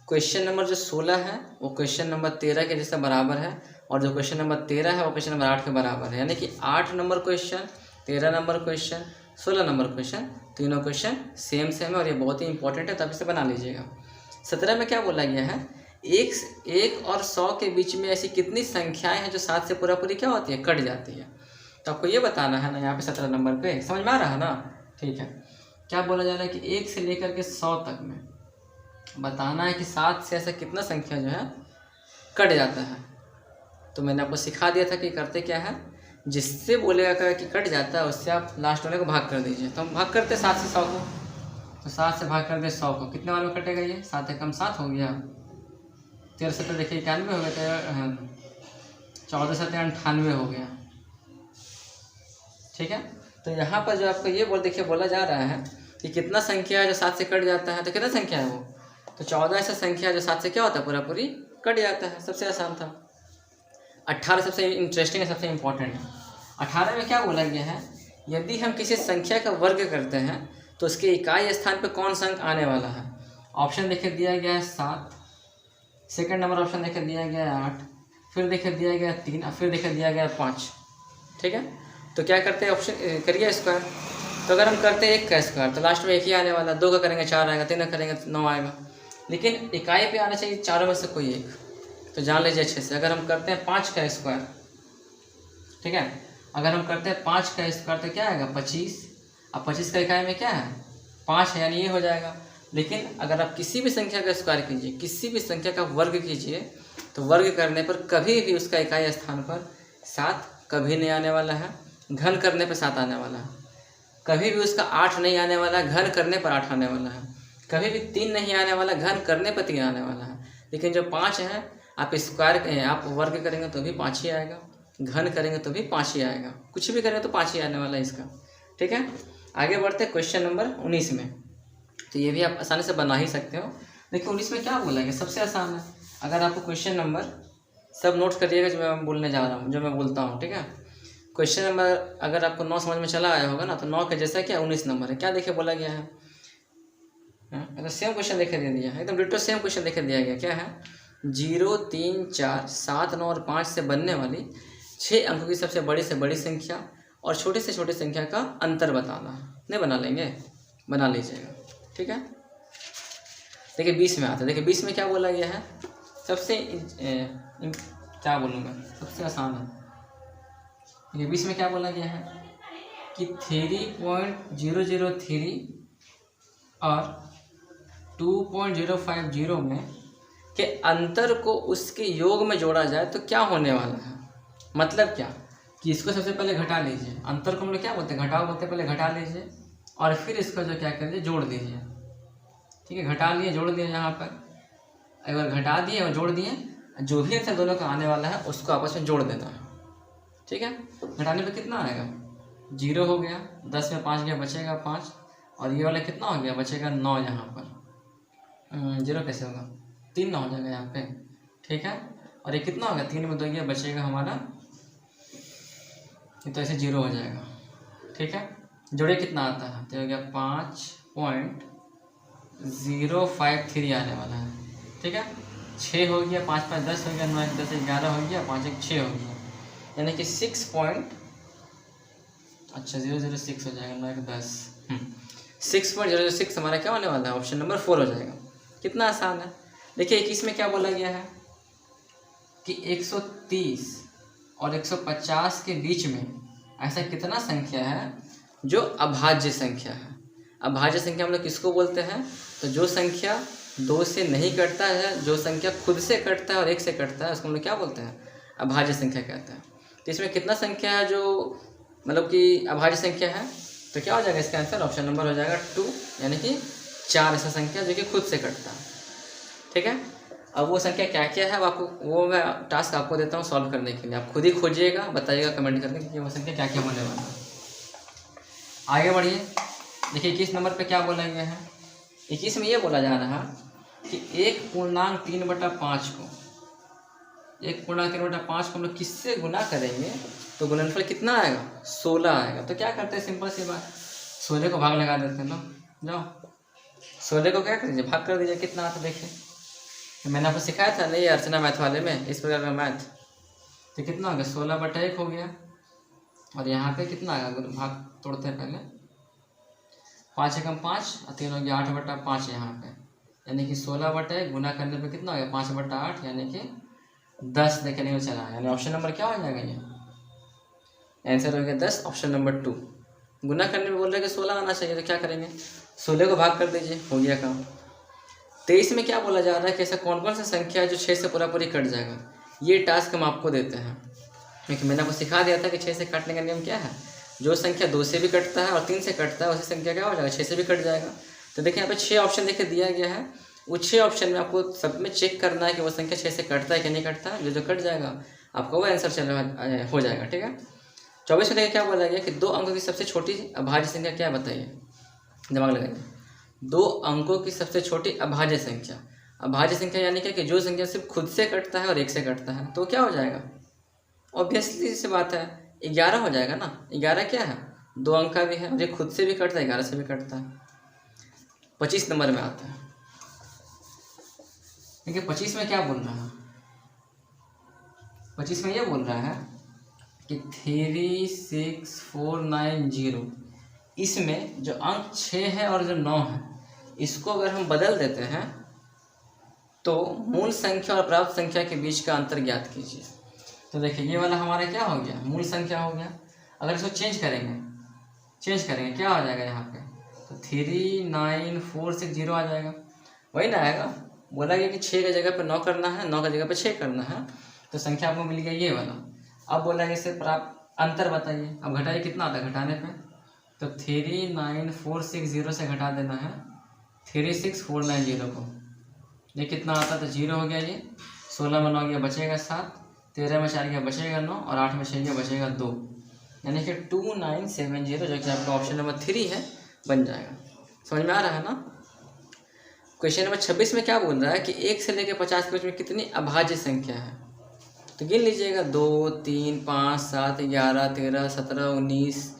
क्वेश्चन नंबर जो 16 है वो क्वेश्चन नंबर 13 के जैसे बराबर है, और जो क्वेश्चन नंबर 13 है वो क्वेश्चन नंबर 8 के बराबर है। यानी कि 8 number question, 13 number question, 16 number question, तीनों क्वेश्चन सेम है, और ये बहुत ही इंपॉर्टेंट है, तब इसे बना लीजिएगा। 17 में क्या बोला गया है? 1 और 100 के बीच में ऐसी कितनी संख्याएं हैं जो 7 से पूरी क्या होती है? कट जाती है। तो आपको ये बताना है ना यहाँ पे 17 नंबर पे, समझ में आ रहा है ना? ठीक है, क्या बोला जा रहा है कि 1 से लेकर के 100 तक में बताना है कि 7 से ऐसा कितना संख्या जो है कट जाता है। तो मैंने आपको सिखा दिया था कि करते क्या है, जिससे बोलेगा कि कट जाता है उससे आप लास्ट वाले को भाग कर दीजिए। तो हम भाग करते 7 से 100 को, तो 7 से भाग कर दे 100 को, कितने बार में कटेगा ये? 7 एकम 7 हो गया, 13 7 देखिए 91 हो गया, 14 7 98 हो गया। ठीक है, तो यहाँ पर जो आपको ये देखिए बोला जा रहा है कि कितना संख्या है जो 7 से कट जाता है, तो कितना संख्या है वो? तो 14 ऐसा संख्या है जो 7 से क्या होता है? पूरी कट जाता है। सबसे आसान था। 18 सबसे इंटरेस्टिंग है, सबसे इम्पोर्टेंट है। 18 में क्या बोला गया है? यदि हम किसी संख्या का वर्ग करते हैं तो उसके इकाई स्थान पर कौन सा अंक आने वाला है? ऑप्शन देखिए दिया गया है 7, सेकंड नंबर ऑप्शन देखिए दिया गया है 8, फिर देखिए दिया गया है 3, और फिर देखिए दिया गया है 5। ठीक है, तो क्या करते हैं? ऑप्शन करिए स्क्वायर। तो अगर हम करते हैं 1 का स्क्वायर तो लास्ट में 1 ही आने वाला, 2 का करेंगे 4 आएगा, 3 का करेंगे 9 आएगा। लेकिन इकाई पे आना चाहिए चारों में से कोई एक। तो जान लीजिए अच्छे से, अगर हम करते हैं 5 का स्क्वायर, ठीक है, अगर हम करते हैं 5 का स्क्वायर तो क्या आएगा? 25। अब 25 का इकाई में क्या है? 5 है, यानी ये हो जाएगा। लेकिन अगर आप किसी भी संख्या का स्क्वायर कीजिए, किसी भी संख्या का वर्ग कीजिए, तो वर्ग करने पर कभी भी उसका इकाई स्थान पर 7 कभी नहीं आने वाला है, घन करने पर 7 आने वाला है। कभी भी उसका 8 नहीं आने वाला, घन करने पर 8 आने वाला है। कभी भी 3 नहीं आने वाला, घन करने पर 3 आने वाला है। लेकिन जो 5 है, आप स्क्वायर आप वर्ग करेंगे तो भी 5 ही आएगा, घन करेंगे तो भी 5 ही आएगा, कुछ भी करेंगे तो 5 ही आने वाला है इसका। ठीक है, आगे बढ़ते हैं क्वेश्चन नंबर 19 में। तो ये भी आप आसानी से बना ही सकते हो। देखिए 19 में क्या बोला गया, सबसे आसान है। अगर आपको क्वेश्चन नंबर सब नोट करिएगा जो मैं बोलने जा रहा हूँ, जो मैं बोलता हूँ। ठीक है, क्वेश्चन नंबर अगर आपको 9 समझ में चला आया होगा ना, तो 9 के जैसा क्या 19 नंबर है। क्या देखिए बोला गया है? तो सेम क्वेश्चन देखे दे दिया है, एकदम डिटो सेम क्वेश्चन देखे दिया गया। क्या है? 0 3 4 7 9 और 5 से बनने वाली 6 अंकों की सबसे बड़ी से बड़ी संख्या और छोटी से छोटी संख्या का अंतर बताना। नहीं बना लेंगे? बना लीजिएगा। ठीक है, देखिए 20 में आता है। देखिए 20 में क्या बोला गया है? सबसे क्या बोलूँगा, सबसे आसान है। देखिए 20 में क्या बोला गया है कि 3.003 और 2.050 में के अंतर को उसके योग में जोड़ा जाए तो क्या होने वाला है। मतलब क्या कि इसको सबसे पहले घटा लीजिए, अंतर को हम लोग क्या बोलते हैं? घटाओ बोलते हैं। पहले घटा लीजिए और फिर इसको जो क्या करिए, जोड़ दीजिए। ठीक है, घटा लिए, जोड़ दिए। यहाँ पर अगर घटा दिए और जोड़ दिए, जो भी आंसर दोनों का आने वाला है उसको आपस में जोड़ देना है। ठीक है, घटाने पे कितना आएगा? 0 हो गया, 10 में 5 गया, बचेगा 5, और ये वाला कितना हो गया? बचेगा 9। यहाँ पर 0 कैसे होगा? 3 9 हो जाएगा यहाँ पे। ठीक है, और ये कितना होगा? 3 में 2 गया, बचेगा हमारा, ये तो ऐसे 0 हो जाएगा। ठीक है, जोड़े कितना आता है? तो हो गया 5.053 आने वाला है। ठीक है, 6 हो गया, 5 5 10 हो गया, 9 1 10 11 हो गया, 5 1 6 हो गया, यानी कि 006 हो जाएगा। 9 1 10 6.006 हमारा क्या होने वाला है? ऑप्शन नंबर 4 हो जाएगा। कितना आसान है। देखिए 21 में क्या बोला गया है कि 130 और 150 के बीच में ऐसा कितना संख्या है जो अभाज्य संख्या है। अभाज्य संख्या हम लोग किसको बोलते हैं? तो जो संख्या 2 से नहीं कटता है, जो संख्या खुद से कटता है और 1 से कटता है उसको हम लोग क्या बोलते हैं, अभाज्य संख्या कहते हैं। तो इसमें कितना संख्या है जो मतलब कि अभाज्य संख्या है, तो क्या हो जाएगा इसका आंसर, ऑप्शन नंबर हो जाएगा 2, यानी कि 4 ऐसा संख्या जो कि खुद से कटता है। ठीक है, अब वो संख्या क्या क्या है आपको, वो मैं टास्क आपको देता हूँ सॉल्व करने के लिए, आप खुद ही खोजिएगा, बताइएगा कमेंट करके कि वो संख्या क्या क्या होने वाला है। आगे बढ़िए, देखिए 21 नंबर पे क्या बोला गया है। 21 में ये बोला जा रहा कि 1.3/5 को 1.3/5 को हम लोग किससे गुना करेंगे तो गुणनफल कितना आएगा, 16 आएगा। तो क्या करते हैं, सिंपल सी बात, 16 को भाग लगा देते हैं लोग। जाओ 16 को क्या कर दीजिए, भाग कर दीजिए, कितना आता देखिए। मैंने आपको सिखाया था नहीं अर्चना मैथ वाले में, इस प्रकार का मैथ। तो कितना हो गया, 16/1 हो गया। और यहाँ पे कितना आएगा, भाग तोड़ते हैं पहले, 5 एकम 5 और 3 हो गया 8/5 यहाँ पे, यानी कि 16/1 गुना करने पे कितना हो गया 5/8, यानी कि 10 देखने में चला, यानी ऑप्शन नंबर क्या हो जाएगा, ये आंसर हो गया 10, ऑप्शन नंबर 2। गुना करने में बोल रहे कि 16 आना चाहिए, तो क्या करेंगे, 16 को भाग कर दीजिए, हो गया काम। 23 में क्या बोला जा रहा है कि ऐसा कौन कौन सा संख्या है जो 6 से पूरी कट जाएगा। ये टास्क हम आपको देते हैं, क्योंकि मैंने आपको सिखा दिया था कि 6 से काटने का नियम क्या है, जो संख्या 2 से भी कटता है और 3 से कटता है उसी संख्या क्या हो जाएगा, 6 से भी कट जाएगा। तो देखिए यहाँ पे 6 ऑप्शन देखिए दिया गया है, वो 6 ऑप्शन में आपको सब में चेक करना है कि वो संख्या 6 से कटता है कि नहीं कटता है, जो कट जाएगा आपका वो आंसर हो जाएगा। ठीक है, 24 में देखिए क्या बोला गया कि 2 अंकों की सबसे छोटी अभाज्य संख्या क्या है, बताइए, दिमाग लगाइए। 2 अंकों की सबसे छोटी अभाज्य संख्या, अभाज्य संख्या यानी क्या कि जो संख्या सिर्फ खुद से कटता है और 1 से कटता है, तो क्या हो जाएगा, ऑब्वियसली सी बात है 11 हो जाएगा ना। 11 क्या है, 2 अंक का भी है और ये खुद से भी कटता है 11 से भी कटता है। 25 नंबर में आता है, देखिए 25 में क्या बोल रहा है, 25 में ये बोल रहा है कि 36490, इसमें जो अंक 6 है और जो 9 है इसको अगर हम बदल देते हैं तो मूल संख्या और प्राप्त संख्या के बीच का अंतर ज्ञात कीजिए। तो देखिए ये वाला हमारा क्या हो गया, मूल संख्या हो गया। अगर इसको चेंज करेंगे क्या आ जाएगा यहाँ पे, तो 39460 आ जाएगा, वही ना आएगा। बोला गया कि 6 की जगह पे 9 करना है, 9 की जगह पे 6 करना है, तो संख्या आपको मिल गया ये वाला। अब बोला गया इससे प्राप्त अंतर बताइए, अब घटाइए कितना आता है घटाने पे, तो 39460 से घटा देना है 36490 को, ये कितना आता है, तो 0 हो गया, ये 16 में 9 गया बचेगा 7, 13 में 4 गया बचेगा 9 और 8 में 6 गया बचेगा 2, यानी कि 2970 जो कि आपका ऑप्शन नंबर 3 है बन जाएगा। समझ में आ रहा है ना। क्वेश्चन नंबर 26 में क्या बोल रहा है कि 1 से लेकर 50 के बीच में कितनी अभाज्य संख्या है, तो गिन लीजिएगा, 2 3 5 7 11 13 17 19,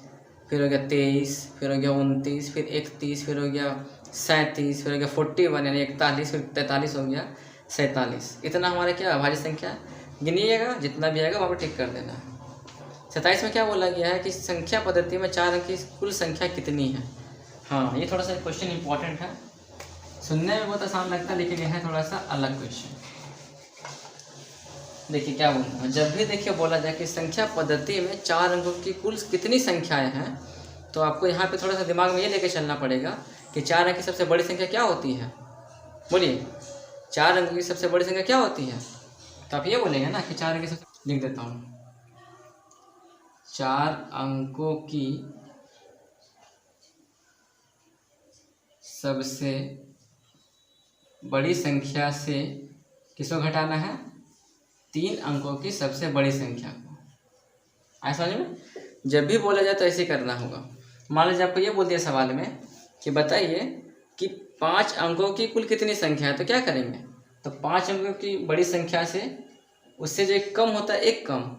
फिर हो गया 23, फिर हो गया 29, फिर 31, फिर हो गया 37, फिर हो गया 41 यानी 41, फिर 43 हो गया 47। इतना हमारा क्या अभाज्य संख्या, गिनिएगा जितना भी आएगा वहाँ पर टिक कर देना है। 27 में क्या बोला गया है कि संख्या पद्धति में 4 अंक की कुल संख्या कितनी है। हाँ, ये थोड़ा सा क्वेश्चन इंपॉर्टेंट है, सुनने में बहुत आसान लगता है लेकिन यह है थोड़ा सा अलग क्वेश्चन। देखिए क्या बोलना है, जब भी देखिए बोला जाए कि संख्या पद्धति में 4 अंकों की कुल कितनी संख्याएं हैं, तो आपको यहाँ पे थोड़ा सा दिमाग में ये लेके चलना पड़ेगा कि 4 अंक की सबसे बड़ी संख्या क्या होती है, बोलिए 4 अंकों की सबसे बड़ी संख्या क्या होती है, तो आप ये बोलेंगे ना कि 4 अंक की सबसे, लिख देता हूँ, 4 अंकों की सबसे बड़ी संख्या से किसको घटाना है, 3 अंकों की सबसे बड़ी संख्या को। आया समझ में, जब भी बोला जाए तो ऐसे करना होगा। मान लीजिए आपको ये बोल दिया सवाल में कि बताइए कि 5 अंकों की कुल कितनी संख्या है, तो क्या करेंगे, तो 5 अंकों की बड़ी संख्या से उससे जो एक कम होता है एक कम,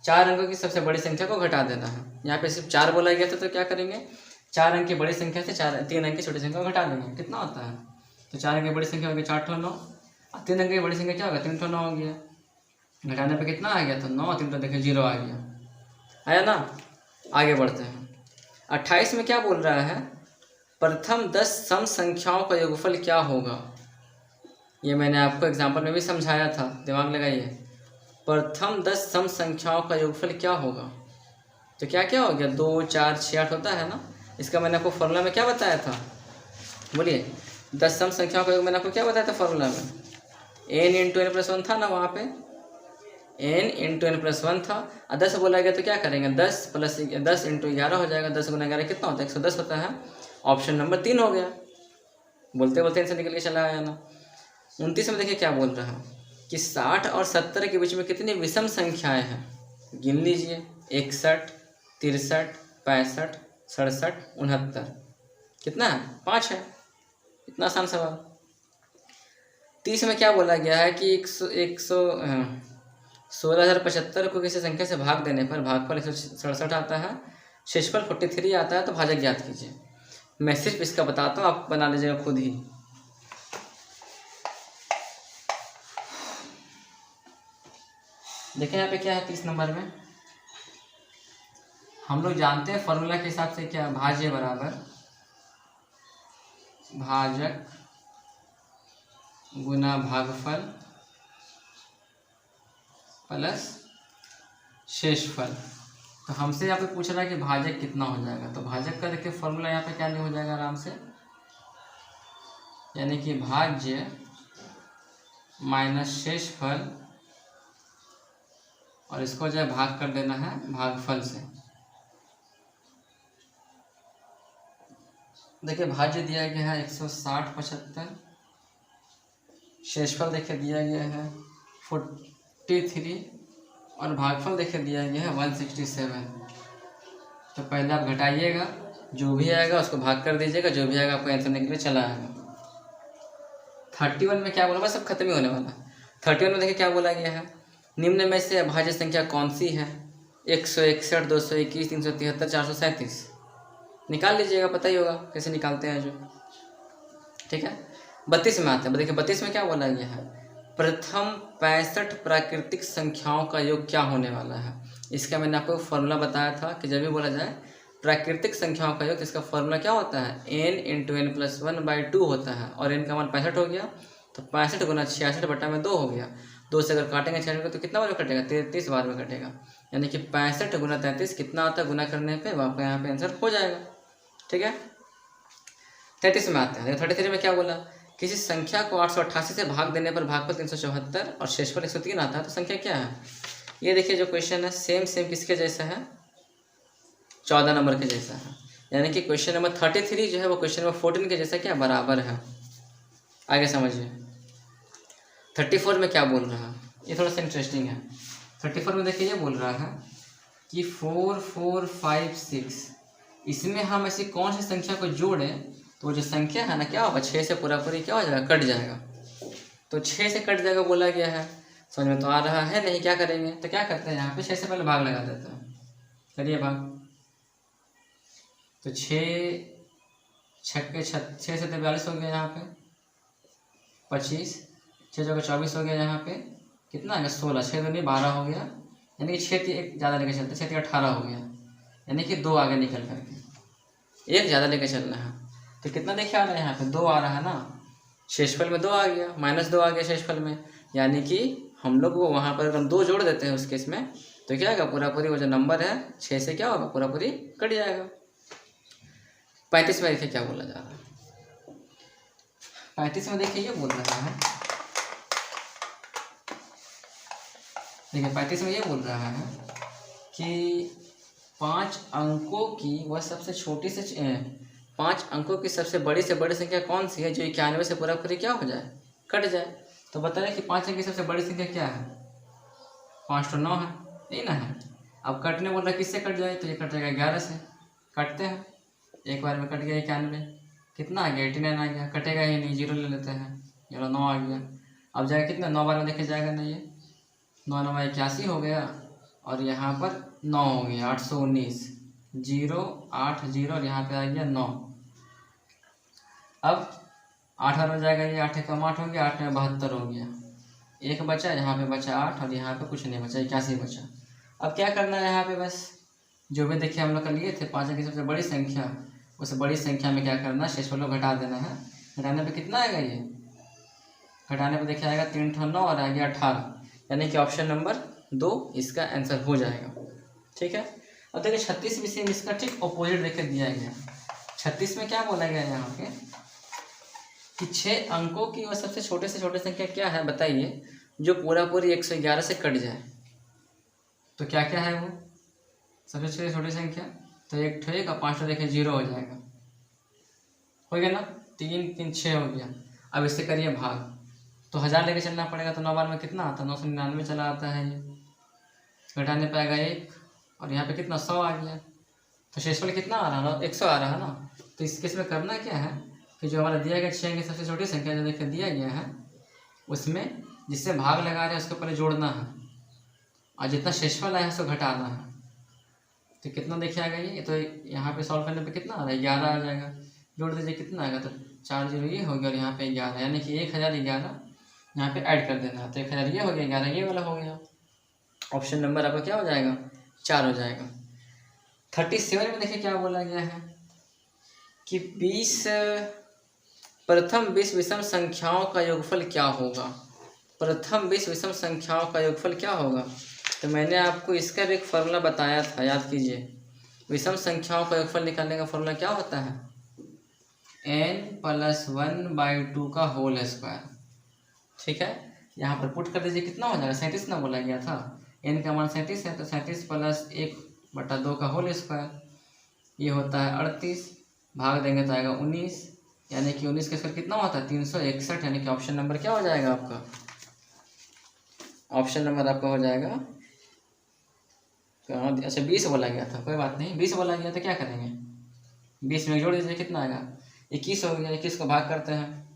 4 अंकों की सबसे बड़ी संख्या को घटा देना है। यहाँ पे सिर्फ 4 बोला गया था, तो क्या करेंगे, 4 अंक की बड़ी संख्या से 3 अंक की छोटी संख्या को घटा देंगे, कितना होता है, तो 4 अंक की बड़ी संख्या हो गई 4 9, और 3 अंक की बड़ी संख्या क्या होगा 3 9 हो गया, घटाने पे कितना आ गया, तो 9 3 तो देखिए 0 आ गया, आया ना। आगे बढ़ते हैं, 28 में क्या बोल रहा है, प्रथम 10 सम संख्याओं का योगफल क्या होगा। ये मैंने आपको एग्जाम्पल में भी समझाया था, दिमाग लगाइए, प्रथम 10 सम संख्याओं का योगफल क्या होगा, तो क्या क्या हो गया, 2 4 6 8 होता है ना। इसका मैंने आपको फॉर्मूला में क्या बताया था, बोलिए, 10 सम संख्याओं का योग मैंने आपको क्या बताया था फॉर्मूला में, n इंटू n प्लस 1 था ना, वहाँ पे n इंटू n प्लस 1 था। और 10 बोला गया तो क्या करेंगे, 10 प्लस 10 इंटू 11 हो जाएगा, 10 गुना 11 कितना होता है, 110 होता है। ऑप्शन नंबर 3 हो गया, बोलते बोलते इनसे निकल के चला आया ना। 29 में देखिए क्या बोल रहा है कि 60 और 70 के बीच में कितनी विषम संख्याएं हैं, गिन लीजिए, 61, 63, 65, 67, 69, कितना है, 5 है। इतना आसान सवाल। 30 में क्या बोला गया है कि 16,075 को किसी संख्या से भाग देने पर भागफल 167 आता है, शेषफल 43 आता है, तो भाजक ज्ञात कीजिए। मैं सिर्फ इसका बताता हूँ, आप बना लीजिएगा खुद ही। देखिए यहाँ पे क्या है 30 नंबर में, हम लोग जानते हैं फॉर्मूला के हिसाब से क्या, भाज्य बराबर भाजक गुना भागफल प्लस शेषफल। तो हमसे यहाँ पे पूछ रहा है कि भाजक कितना हो जाएगा, तो भाजक का देखिए फॉर्मूला यहाँ पे क्या नहीं हो जाएगा आराम से, यानी कि भाज्य माइनस शेषफल, और इसको जो है भाग कर देना है भागफल से। देखिए भाज्य दिया गया है 160 75, शेषफल देखिए दिया गया है 43, और भागफल देखिए दिया गया है 167। तो पहले आप घटाइएगा, जो भी आएगा उसको भाग कर दीजिएगा, जो भी आएगा आपको आंसर निकले चला आएगा। 31 में क्या बोला, बस सब खत्म ही होने वाला। 31 में देखिए क्या बोला गया है, निम्न में से अभाज्य संख्या कौन सी है, 161, 221, 373, 437। निकाल लीजिएगा, पता ही होगा कैसे निकालते हैं जो, ठीक है। 32 में आता है, देखिए 32 में क्या बोला गया है, प्रथम 65 प्राकृतिक संख्याओं का योग क्या होने वाला है। इसका मैंने आपको फॉर्मूला बताया था कि जब भी बोला जाए प्राकृतिक संख्याओं का योग, इसका फॉर्मूला क्या होता है, n इंटू n प्लस 1/2 होता है, और n का मान 65 हो गया, तो 65 गुना 66 बटा में 2 हो गया। 2 से अगर काटेंगे 66 को तो कितना बार में कटेगा, 33 बार में कटेगा, यानी कि 65 गुना 33 कितना आता है, गुना करने पर आपका यहाँ पे आंसर हो जाएगा, ठीक है। 33 में आते हैं, 33 में क्या बोला, किसी संख्या को 888 से भाग देने पर भागफल 374 और शेषफल 103 आता है, तो संख्या क्या है। ये देखिए जो क्वेश्चन है सेम किसके जैसा है, 14 नंबर के जैसा है, यानी कि क्वेश्चन नंबर 33 जो है वो क्वेश्चन नंबर 14 के जैसा क्या बराबर है। आगे समझिए 34 में क्या बोल रहा है, ये थोड़ा सा इंटरेस्टिंग है। 34 में देखिए ये बोल रहा है कि 4 4 5 6, इसमें हम ऐसी कौन सी संख्या को जोड़ें तो जो संख्या है ना क्या होगा, 6 से पूरा पूरी क्या हो जाएगा, कट जाएगा। तो 6 से कट जाएगा बोला गया है, समझ में तो आ रहा है नहीं, क्या करेंगे, तो क्या करते हैं यहाँ पे 6 से पहले भाग लगा देते हैं, करिए भाग। तो 6 छक्के 6 से 42 हो गया, यहाँ पे 25, 6 जगह 24 हो गया, यहाँ पे कितना है 16, 6 दूनी 12 हो गया, यानी कि 6 एक ज़्यादा लेकर चलते, 6 18 हो गया, यानी कि 2 आगे निकल करके एक ज़्यादा लेकर चलना है। तो कितना देखिए आ रहा है यहाँ पे 2 आ रहा है ना, शेषफल में 2 आ गया, -2 आ गया शेषफल में, यानी कि हम लोग वो वहाँ पर अगर हम 2 जोड़ देते हैं उस केस में तो क्या आएगा, पूरा पूरी वो जो नंबर है 6 से क्या होगा, पूरा पूरी कट जाएगा। 35 में देखिए क्या बोला जा रहा है, 35 में देखिए ये बोल रहा है, देखिए 35 में ये बोल रहा है कि 5 अंकों की वह सबसे छोटी से 5 अंकों की सबसे बड़ी से बड़ी संख्या कौन सी है जो 91 से पूरा पूरी क्या हो जाए, कट जाए। तो बताइए कि 5 अंक की सबसे बड़ी संख्या क्या है, 5 तो 9 है, नहीं ना है। अब कटने बोल रहा है किससे कट जाए, तो ये कट जाएगा 11 से, काटते हैं, एक बार में कट गया 91, कितना आ गया 89 आ गया, कटेगा ही नहीं, 0 ले लेते हैं, चलो 9 आ गया। अब जाएगा कितना, 9 बार में देखे जाएगा नहीं, ये 9 9 81 हो गया, और यहाँ पर 9 हो गया 819, 0 8 0, और यहाँ पे आ गया 9। अब 8 बार में जाएगा, ये 8 कम 8 हो गया, 8 में 72 हो गया, एक बचा, यहाँ पे बचा 8, और यहाँ पे कुछ नहीं बचा, 81 बचा। अब क्या करना है यहाँ पे, बस जो भी देखिए हम लोग कर लिए थे 5 अंक की सबसे बड़ी संख्या, उस बड़ी संख्या में क्या करना है, शेषफल को घटा देना है। घटाने पे कितना आएगा, ये घटाने पे देखिए आएगा 3 9 और आ गया 18, यानी कि ऑप्शन नंबर 2 इसका आंसर हो जाएगा, ठीक है। अब देखिए 36 भी सेम इसका ठीक अपोजिट देखकर दिया गया। 36 में क्या बोला गया यहाँ पे कि 6 अंकों की वह सबसे छोटे से छोटे संख्या क्या है बताइए, जो पूरा पूरी 111 से कट जाए। तो क्या क्या है वो सबसे छोटी छोटी संख्या? तो 1 ठेगा 5 देखिए 0 हो जाएगा, हो गया ना। 3 3 6 हो गया। अब इससे करिए भाग, तो 1000 लेके चलना पड़ेगा। तो 9 बार में कितना आता है? 999 चला आता है। ये घटाने पाएगा 1 और यहाँ पे कितना 100 आ गया। तो शेषफल कितना आ रहा है? 100 आ रहा है ना। तो इस केस में करना क्या है कि जो हमारा दिया गया 6 की सबसे छोटी संख्या जो देखिए दिया गया है, उसमें जिससे भाग लगा रहे हैं उसको पहले जोड़ना है और जितना शेषफल आया है उसको घटाना है। तो कितना देखिए आ गया ये? तो यहाँ पे सॉल्व करने पे कितना आ रहा है? 11 आ जाएगा। जोड़ दीजिए कितना आएगा? तो 4 0 ये हो गया और यहाँ पे 11, यानी कि 1011 यहाँ पे ऐड कर देना है। तो 1000 ये हो गया, 11 ये वाला हो गया। ऑप्शन नंबर आपका क्या हो जाएगा? 4 हो जाएगा। 37 में देखिए क्या बोला गया है कि प्रथम 20 विषम संख्याओं का योगफल क्या होगा। प्रथम 20 विषम संख्याओं का योगफल क्या होगा? तो मैंने आपको इसका भी एक फॉर्मूला बताया था, याद कीजिए। विषम संख्याओं का योगफल निकालने का फॉर्मूला क्या होता है? n+1/2 का होल स्क्वायर। ठीक है, यहाँ पर पुट कर दीजिए, कितना हो जाएगा? 37 ना बोला गया था। n का मान 37 है, तो 37 + 1/2 का होल स्क्वायर, ये होता है 38। भाग देंगे तो आएगा 19, यानी कि 19 के स्क्वायर कितना होता है? 361, यानी कि ऑप्शन नंबर क्या हो जाएगा आपका? ऑप्शन नंबर आपका हो जाएगा, अच्छा 20 बोला गया था, कोई बात नहीं। 20 बोला गया तो क्या करेंगे? 20 में जोड़ दीजिए, कितना आएगा? 21 हो गया। 21 को भाग करते हैं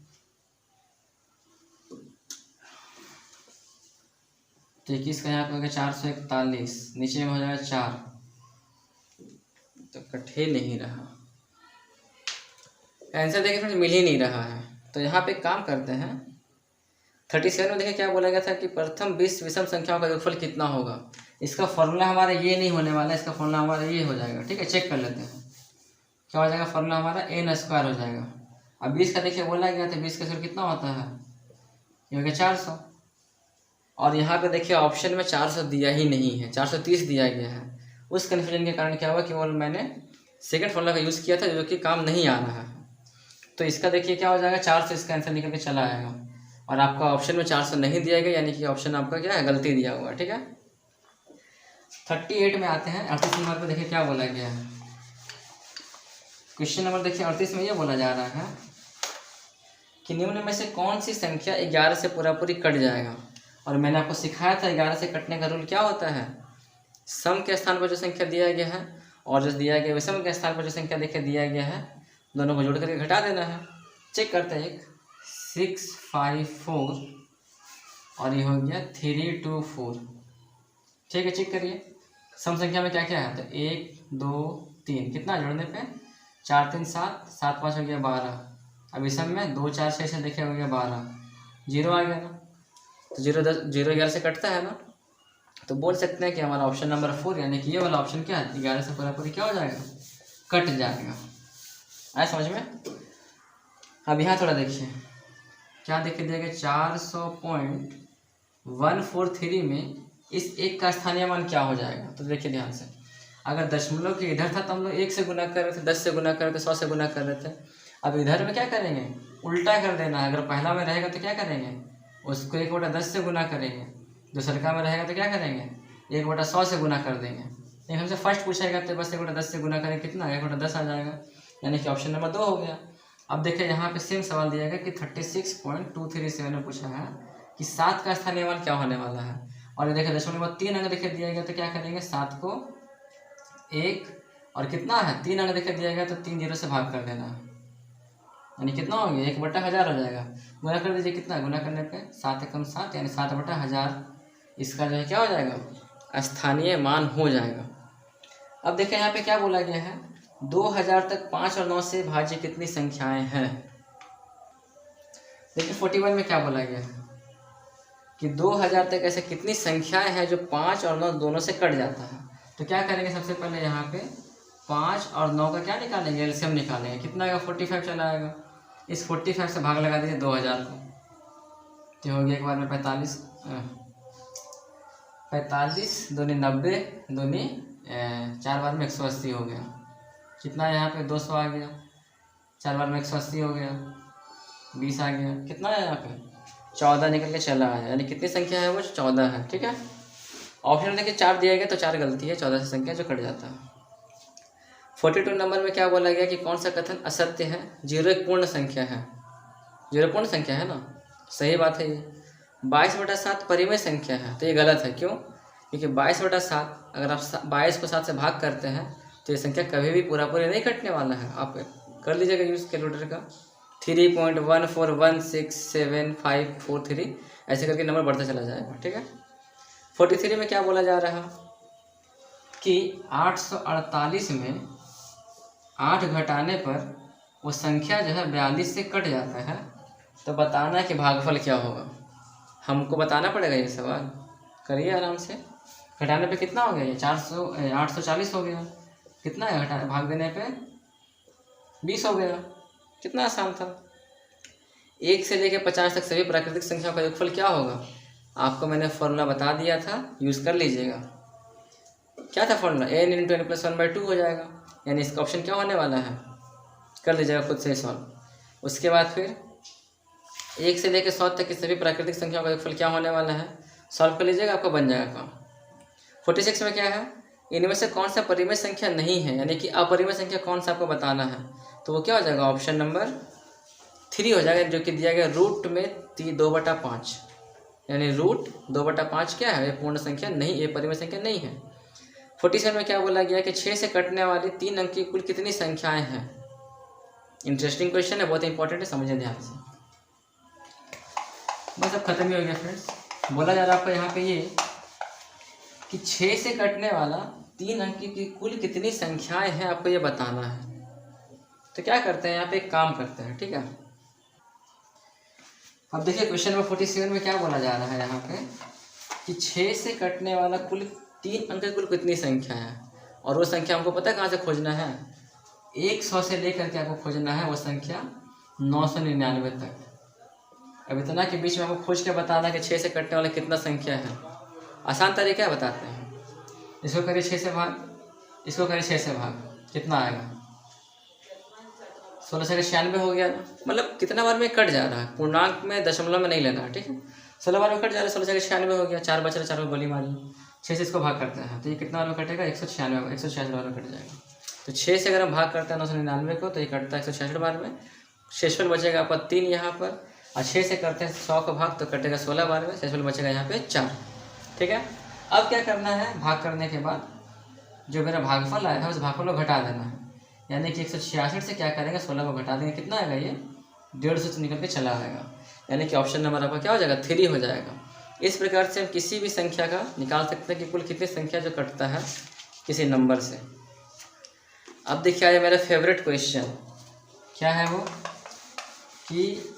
तो 21 का यहाँ पे हो गया 441, नीचे में हो जाएगा 4, तो कटे नहीं रहा। आंसर देखिए फ्रेंड्स, मिल ही नहीं रहा है। तो यहाँ पे काम करते हैं। 37 में देखिए क्या बोला गया था कि प्रथम 20 विषम संख्याओं का योगफल कितना होगा। इसका फॉर्मूला हमारा ये नहीं होने वाला है, इसका फॉर्मूला हमारा ये हो जाएगा। ठीक है, चेक कर लेते हैं क्या हो जाएगा। फॉर्मूला हमारा n² हो जाएगा। अब 20 का देखिए बोला गया था, 20 का स्क्वायर कितना होता है? ये हो गया 400। और यहाँ पे देखिए ऑप्शन में 400 दिया ही नहीं है, 430 दिया गया है। उस कन्फ्यूजन के कारण क्या हुआ कि वो मैंने सेकंड फॉर्मूला का यूज़ किया था, जो कि काम नहीं आ रहा है। तो इसका देखिए क्या हो जाएगा? 400 इसका आंसर निकल के चला आएगा। और आपका ऑप्शन में 400 नहीं दिया गया, यानी कि ऑप्शन आपका क्या है? गलती दिया हुआ है। ठीक है, 38 में आते हैं। 38 नंबर पर देखिए क्या बोला गया है। क्वेश्चन नंबर देखिए 38 में ये बोला जा रहा है कि निम्न में से कौन सी संख्या 11 से पूरा पूरी कट जाएगा। और मैंने आपको सिखाया था 11 से कटने का रूल क्या होता है। सम के स्थान पर जो संख्या दिया गया है और जो दिया गया विषम के स्थान पर जो संख्या देखिए दिया गया है, दोनों को जोड़ करके घटा देना है। चेक करते हैं। 654 और ये हो गया 324। ठीक है, चेक करिए सम संख्या में क्या क्या है। तो 1 2 3, कितना जोड़ने पे? 4 3 7, 7 5 हो गया 12। अब विषम में 2 4 6 से देखिए हो गया 12, 0 आ गया ना। तो 0 10 0 11 से कटता है ना। तो बोल सकते हैं कि हमारा ऑप्शन नंबर 4, यानी कि ये वाला ऑप्शन क्या है? 11 से पूरा पूरी क्या हो जाएगा? कट जाएगा। आया समझ में? अब यहाँ थोड़ा देखिए क्या देखिए दिया गया। 400.143 में इस 1 का स्थानीय मान क्या हो जाएगा। तो देखिए ध्यान से, अगर दशमलव के इधर था तो हम लोग 1 से गुना कर रहे थे, 10 से गुना कर रहे थे, 100 से गुना कर रहे थे। अब इधर में क्या करेंगे? उल्टा कर देना है। अगर पहला में रहेगा तो क्या करेंगे? उसको 1/10 से गुना करेंगे। दूसरा में रहेगा तो क्या करेंगे? 1/100 से गुना कर देंगे। लेकिन हमसे फर्स्ट पूछेगा तो बस 1/10 से गुना करें, कितना आएगा? 1/10 आ जाएगा, यानी कि ऑप्शन नंबर 2 हो गया। अब देखिए यहाँ पे सेम सवाल दिया गया कि 36.237 में पूछा है कि 7 का स्थानीय मान क्या होने वाला है। और ये देखिए दशमलव में 3 अंक देखिए दिया गया, तो क्या करेंगे? 7 को 1 और कितना है 3 अंक देखिए दिया गया, तो 3 0 से भाग कर देना है, यानी कितना हो गया? 1/1000 हो जाएगा। गुना कर दीजिए, कितना गुना करने पे? 7 एकम 7, यानी 7/1000 इसका जो है क्या हो जाएगा? स्थानीय मान हो जाएगा। अब देखिए यहाँ पे क्या बोला गया है। 2000 तक 5 और 9 से भाज्य कितनी संख्याएं हैं। देखिए 41 में क्या बोला गया है कि 2000 तक ऐसे कितनी संख्याएं हैं जो 5 और 9 दोनों से कट जाता है। तो क्या करेंगे? सबसे पहले यहाँ पे 5 और 9 का क्या निकालेंगे? एलसीएम निकालेंगे। कितना आएगा? 45 चला आएगा। इस 45 से भाग लगा दीजिए 2000 को, तो हो गया एक बार में 45 दूनी 90, दूनी 4 बार में 180 हो गया। कितना यहाँ पे 200 आ गया, 4 बार में 180 हो गया। 20 आ गया, कितना है यहाँ पे 14 निकल के चला आया, यानी कितनी संख्या है वो 14 है। ठीक है, ऑप्शन देखिए 4 दिया गया तो 4 गलती है, 14 से संख्या जो कट जाता है। 42 नंबर में क्या बोला गया कि कौन सा कथन असत्य है, 0 एक पूर्ण संख्या है, 0 पूर्ण संख्या है ना, सही बात है ये। 22/7 परिमेय संख्या है, तो ये गलत है, क्यों? क्योंकि 22/7 अगर आप 22 को 7 से भाग करते हैं तो ये संख्या कभी भी पूरा नहीं कटने वाला है। आप कर लीजिएगा यूज़ कैलकुलेटर का, 3.141674543 ऐसे करके नंबर बढ़ता चला जाएगा। ठीक है, 43 में क्या बोला जा रहा है कि 848 में 8 घटाने पर वो संख्या जो है 42 से कट जाता है, तो बताना है कि भागफल क्या होगा। हमको बताना पड़ेगा ये सवाल, करिए आराम से। घटाने पे कितना हो गया ये 840 हो गया, कितना है घटाने भाग देने पे 20 हो गया, कितना आसान था। 1 से लेकर 50 तक सभी प्राकृतिक संख्याओं का योगफल क्या होगा, आपको मैंने फॉर्मूला बता दिया था, यूज़ कर लीजिएगा। क्या था फॉर्मूला, n × n + 1/2 हो जाएगा, यानी इसका ऑप्शन क्या होने वाला है, कर लीजिएगा खुद से सॉल्व। उसके बाद फिर 1 से लेकर 100 तक की सभी प्राकृतिक संख्याओं का योगफल क्या होने वाला है, सॉल्व कर लीजिएगा, आपको बन जाएगा काम। 46 में क्या है, इनमें से कौन सा परिमेय संख्या नहीं है, यानी कि अपरिमेय संख्या कौन सा आपको बताना है, तो वो क्या हो जाएगा, ऑप्शन नंबर 3 हो जाएगा, जो कि दिया गया रूट में 2/5, यानी रूट 2/5 क्या है, ये पूर्ण संख्या नहीं, ये परिमेय संख्या नहीं है। 47 में क्या बोला गया कि 6 से कटने वाली 3 अंक की कुल कितनी संख्याएं हैं। इंटरेस्टिंग क्वेश्चन है, बहुत इंपॉर्टेंट है, समझिए ध्यान से। बस अब खत्म ही हो गया फ्रेंड्स। बोला जा रहा है आपको यहाँ पे ये कि 6 से कटने वाला 3 अंक की कुल कितनी संख्याएं हैं, आपको ये बताना है। तो क्या करते हैं, यहाँ पे एक काम करते हैं। ठीक है, अब देखिए क्वेश्चन नंबर 47 में क्या बोला जा रहा है यहाँ पे कि 6 से कटने वाला कुल 3 अंक की कुल कितनी संख्या है, और वो संख्या हमको पता है कहाँ से खोजना है, 100 से लेकर के आपको खोजना है वो संख्या 999 तक। अब इतना के बीच में हमको खोज के बताना है कि 6 से कटने वाला कितना संख्या है। आसान तरीका बताते हैं, इसको करिए 6 से भाग, इसको करिए 6 से भाग, कितना आएगा 16 से 96 हो गया ना, मतलब कितना बार में कट जा रहा है, पूर्णांक में दशमलव में नहीं लेना है। ठीक है, 16 बार में कट जा रहा है, 16 से 96 हो गया, 4 बच रहा, 4 में गोली मारी, 6 से इसको भाग करते हैं तो ये कितना बार में कटेगा, 196 बार में कट जाएगा। तो 6 से अगर हम भाग करते हैं 999 को तो ये कटता है 166 बार में, शेषफल बचेगा आपका 3 यहाँ पर, और 6 से करते हैं 100 का भाग तो कटेगा 16 बार में, शेषफल बचेगा यहाँ पे 4। ठीक है, अब क्या करना है, भाग करने के बाद जो मेरा भागफल आया है उस भागफल को घटा देना है, यानी कि 166 से क्या करेंगे 16 को घटा देंगे, कितना आएगा ये 150 से निकल के चला आएगा, यानी कि ऑप्शन नंबर आपका क्या हो जाएगा 3 हो जाएगा। इस प्रकार से हम किसी भी संख्या का निकाल सकते हैं कि कुल कितनी संख्या जो कटता है किसी नंबर से। अब देखिए आया मेरा फेवरेट क्वेश्चन, क्या है वो कि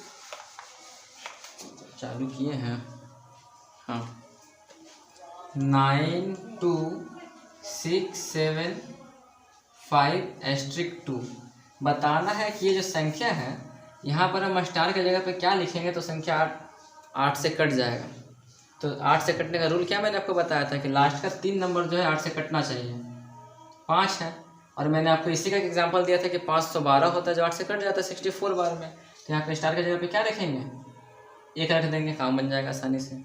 चालू किए हैं, हाँ 926752 बताना है कि ये जो संख्या है यहाँ पर हम स्टार की जगह पे क्या लिखेंगे तो संख्या 8 से कट जाएगा। तो 8 से कटने का रूल क्या मैंने आपको बताया था कि लास्ट का 3 नंबर जो है 8 से कटना चाहिए, 5 है, और मैंने आपको इसी का एग्जांपल दिया था कि 512 होता है जो 8 से कट जाता है 64 बार में। तो यहाँ पे स्टार की जगह पे क्या रखेंगे, 1 रख देंगे, काम बन जाएगा आसानी से।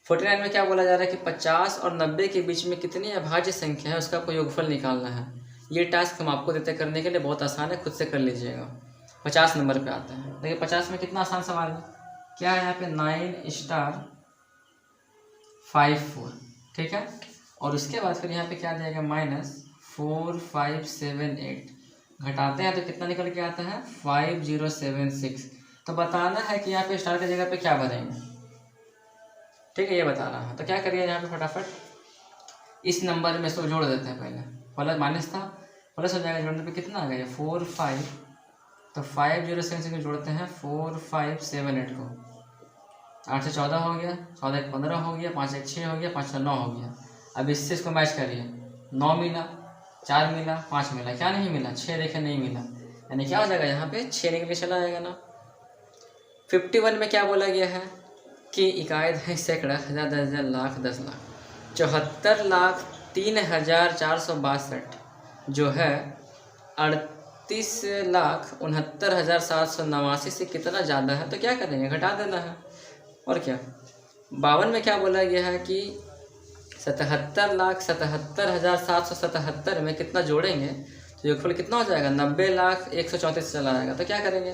49 में क्या बोला जा रहा है कि 50 और 90 के बीच में कितनी अभाज्य संख्या है उसका आपको योगफल निकालना है। ये टास्क हम आपको देते करने के लिए, बहुत आसान है, खुद से कर लीजिएगा। 50 नंबर पे आता है, देखिए 50 में कितना आसान सवाल है, क्या है यहाँ पे 9*54, ठीक है, और उसके बाद फिर यहाँ पे क्या देगा -4578, घटाते हैं तो कितना निकल के आता है 5076। तो बताना है कि यहाँ पे स्टार की जगह पे क्या भरेंगे, ठीक है, ये बताना है। तो क्या करिए यहाँ पे फटाफट इस नंबर में इसको जोड़ देते हैं, पहले प्लस माइनस था प्लस हो जाएगा, जोड़ने पे कितना आ गया 45, तो 5076 को जोड़ते हैं 4578 को, 8 से 14 हो गया, 14 1 15 हो गया, 5 1 6 हो गया, 5 6 9 हो गया। अब इससे इसको मैच करिए, 9 मिला, 4 मिला, 5 मिला, क्या नहीं मिला 6, देखे नहीं मिला, यानी क्या हो जाएगा यहाँ पे 6 निकल के चला आएगा ना। 51 में क्या बोला गया है कि इकाई है सैकड़ा, हज़ार, 10,000, लाख, 10 लाख, 74,03,462 जो है 29,69,789 से कितना ज़्यादा है, तो क्या करेंगे, घटा देना है। और क्या 52 में क्या बोला गया है कि 77,77,777 में कितना जोड़ेंगे तो योगफल कितना हो जाएगा, 90,01,34 चला आएगा। तो क्या करेंगे,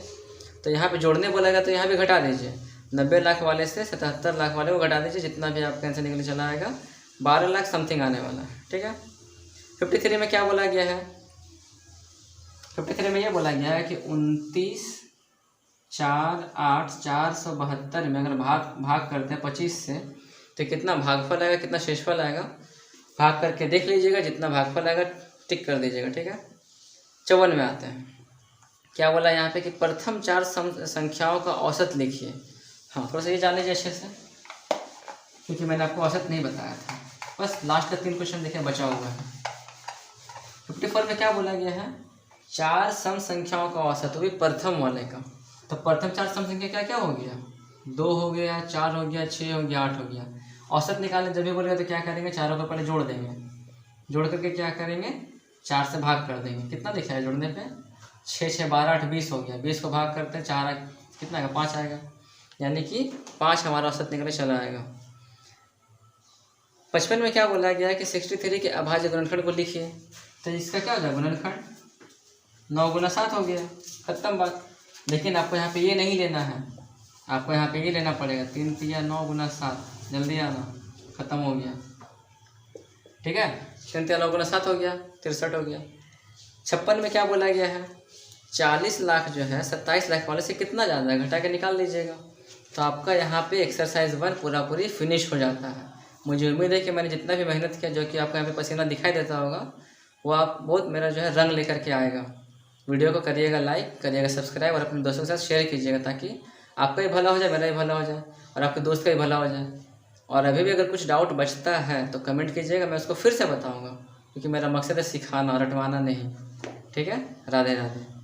तो यहाँ पे जोड़ने बोलेगा तो यहाँ भी घटा दीजिए, 90 लाख वाले से 77 लाख वाले को घटा दीजिए, जितना भी आपका आंसर निकल चला आएगा 12 लाख समथिंग आने वाला है। ठीक है। 53 में क्या बोला गया है, 53 में ये बोला गया है कि 29,4,8,472 में अगर भाग करते हैं 25 से तो कितना भागफल आएगा, कितना शेषफल आएगा, भाग करके देख लीजिएगा, जितना भागफल आएगा टिक कर दीजिएगा। ठीक है। 54 में आते हैं, क्या बोला यहाँ पे कि प्रथम 4 संख्याओं का औसत लिखिए। हाँ, थोड़ा सा ये जान लीजिए अच्छे से, क्योंकि मैंने आपको औसत नहीं बताया था। बस लास्ट का 3 क्वेश्चन देखिए बचा हुआ है। 54 में क्या बोला गया है, 4 सम संख्याओं का औसत, वो भी प्रथम वाले का। तो प्रथम 4 सम संख्या क्या क्या हो गया, 2 हो गया, 4 हो गया, 6 हो गया, 8 हो गया। औसत निकालने जब भी बोलेगा तो क्या करेंगे, चारों को पहले जोड़ देंगे, जोड़ करके क्या करेंगे, 4 से भाग कर देंगे। कितना दिखा है जोड़ने पे, 6 6 12 8 20 हो गया। 20 को भाग करते हैं 4 कितना आएगा, 5 आएगा, यानी कि 5 हमारा औसत निकलने चला आएगा। 55 में क्या बोला गया है कि 63 के अभाज्य गुणनखंड को लिखिए। तो इसका क्या हो जाएगा, गुणनखंड 9 गुना 7 हो गया, खत्म बात। लेकिन आपको यहाँ पे ये नहीं लेना है, आपको यहाँ पे ये लेना पड़ेगा, 3 3 9 गुना 7, जल्दी आना, खत्म हो गया। ठीक है, 3 3 9 गुना 7 हो गया, 63 हो गया। 56 में क्या बोला गया है, 40 लाख जो है 27 लाख वाले से कितना ज़्यादा है, घटा के निकाल लीजिएगा। तो आपका यहाँ पे एक्सरसाइज 1 पूरी फिनिश हो जाता है। मुझे उम्मीद है कि मैंने जितना भी मेहनत किया, जो कि आपको यहाँ पे पसीना दिखाई देता होगा, वो आप बहुत मेरा जो है रंग लेकर के आएगा। वीडियो को करिएगा लाइक, करिएगा सब्सक्राइब और अपने दोस्तों के साथ शेयर कीजिएगा, ताकि आपका भी भला हो जाए, मेरा भी भला हो जाए और आपके दोस्त का भी भला हो जाए। और अभी भी अगर कुछ डाउट बचता है तो कमेंट कीजिएगा, मैं उसको फिर से बताऊँगा, क्योंकि मेरा मकसद है सिखाना, रटवाना नहीं। ठीक है। राधे राधे।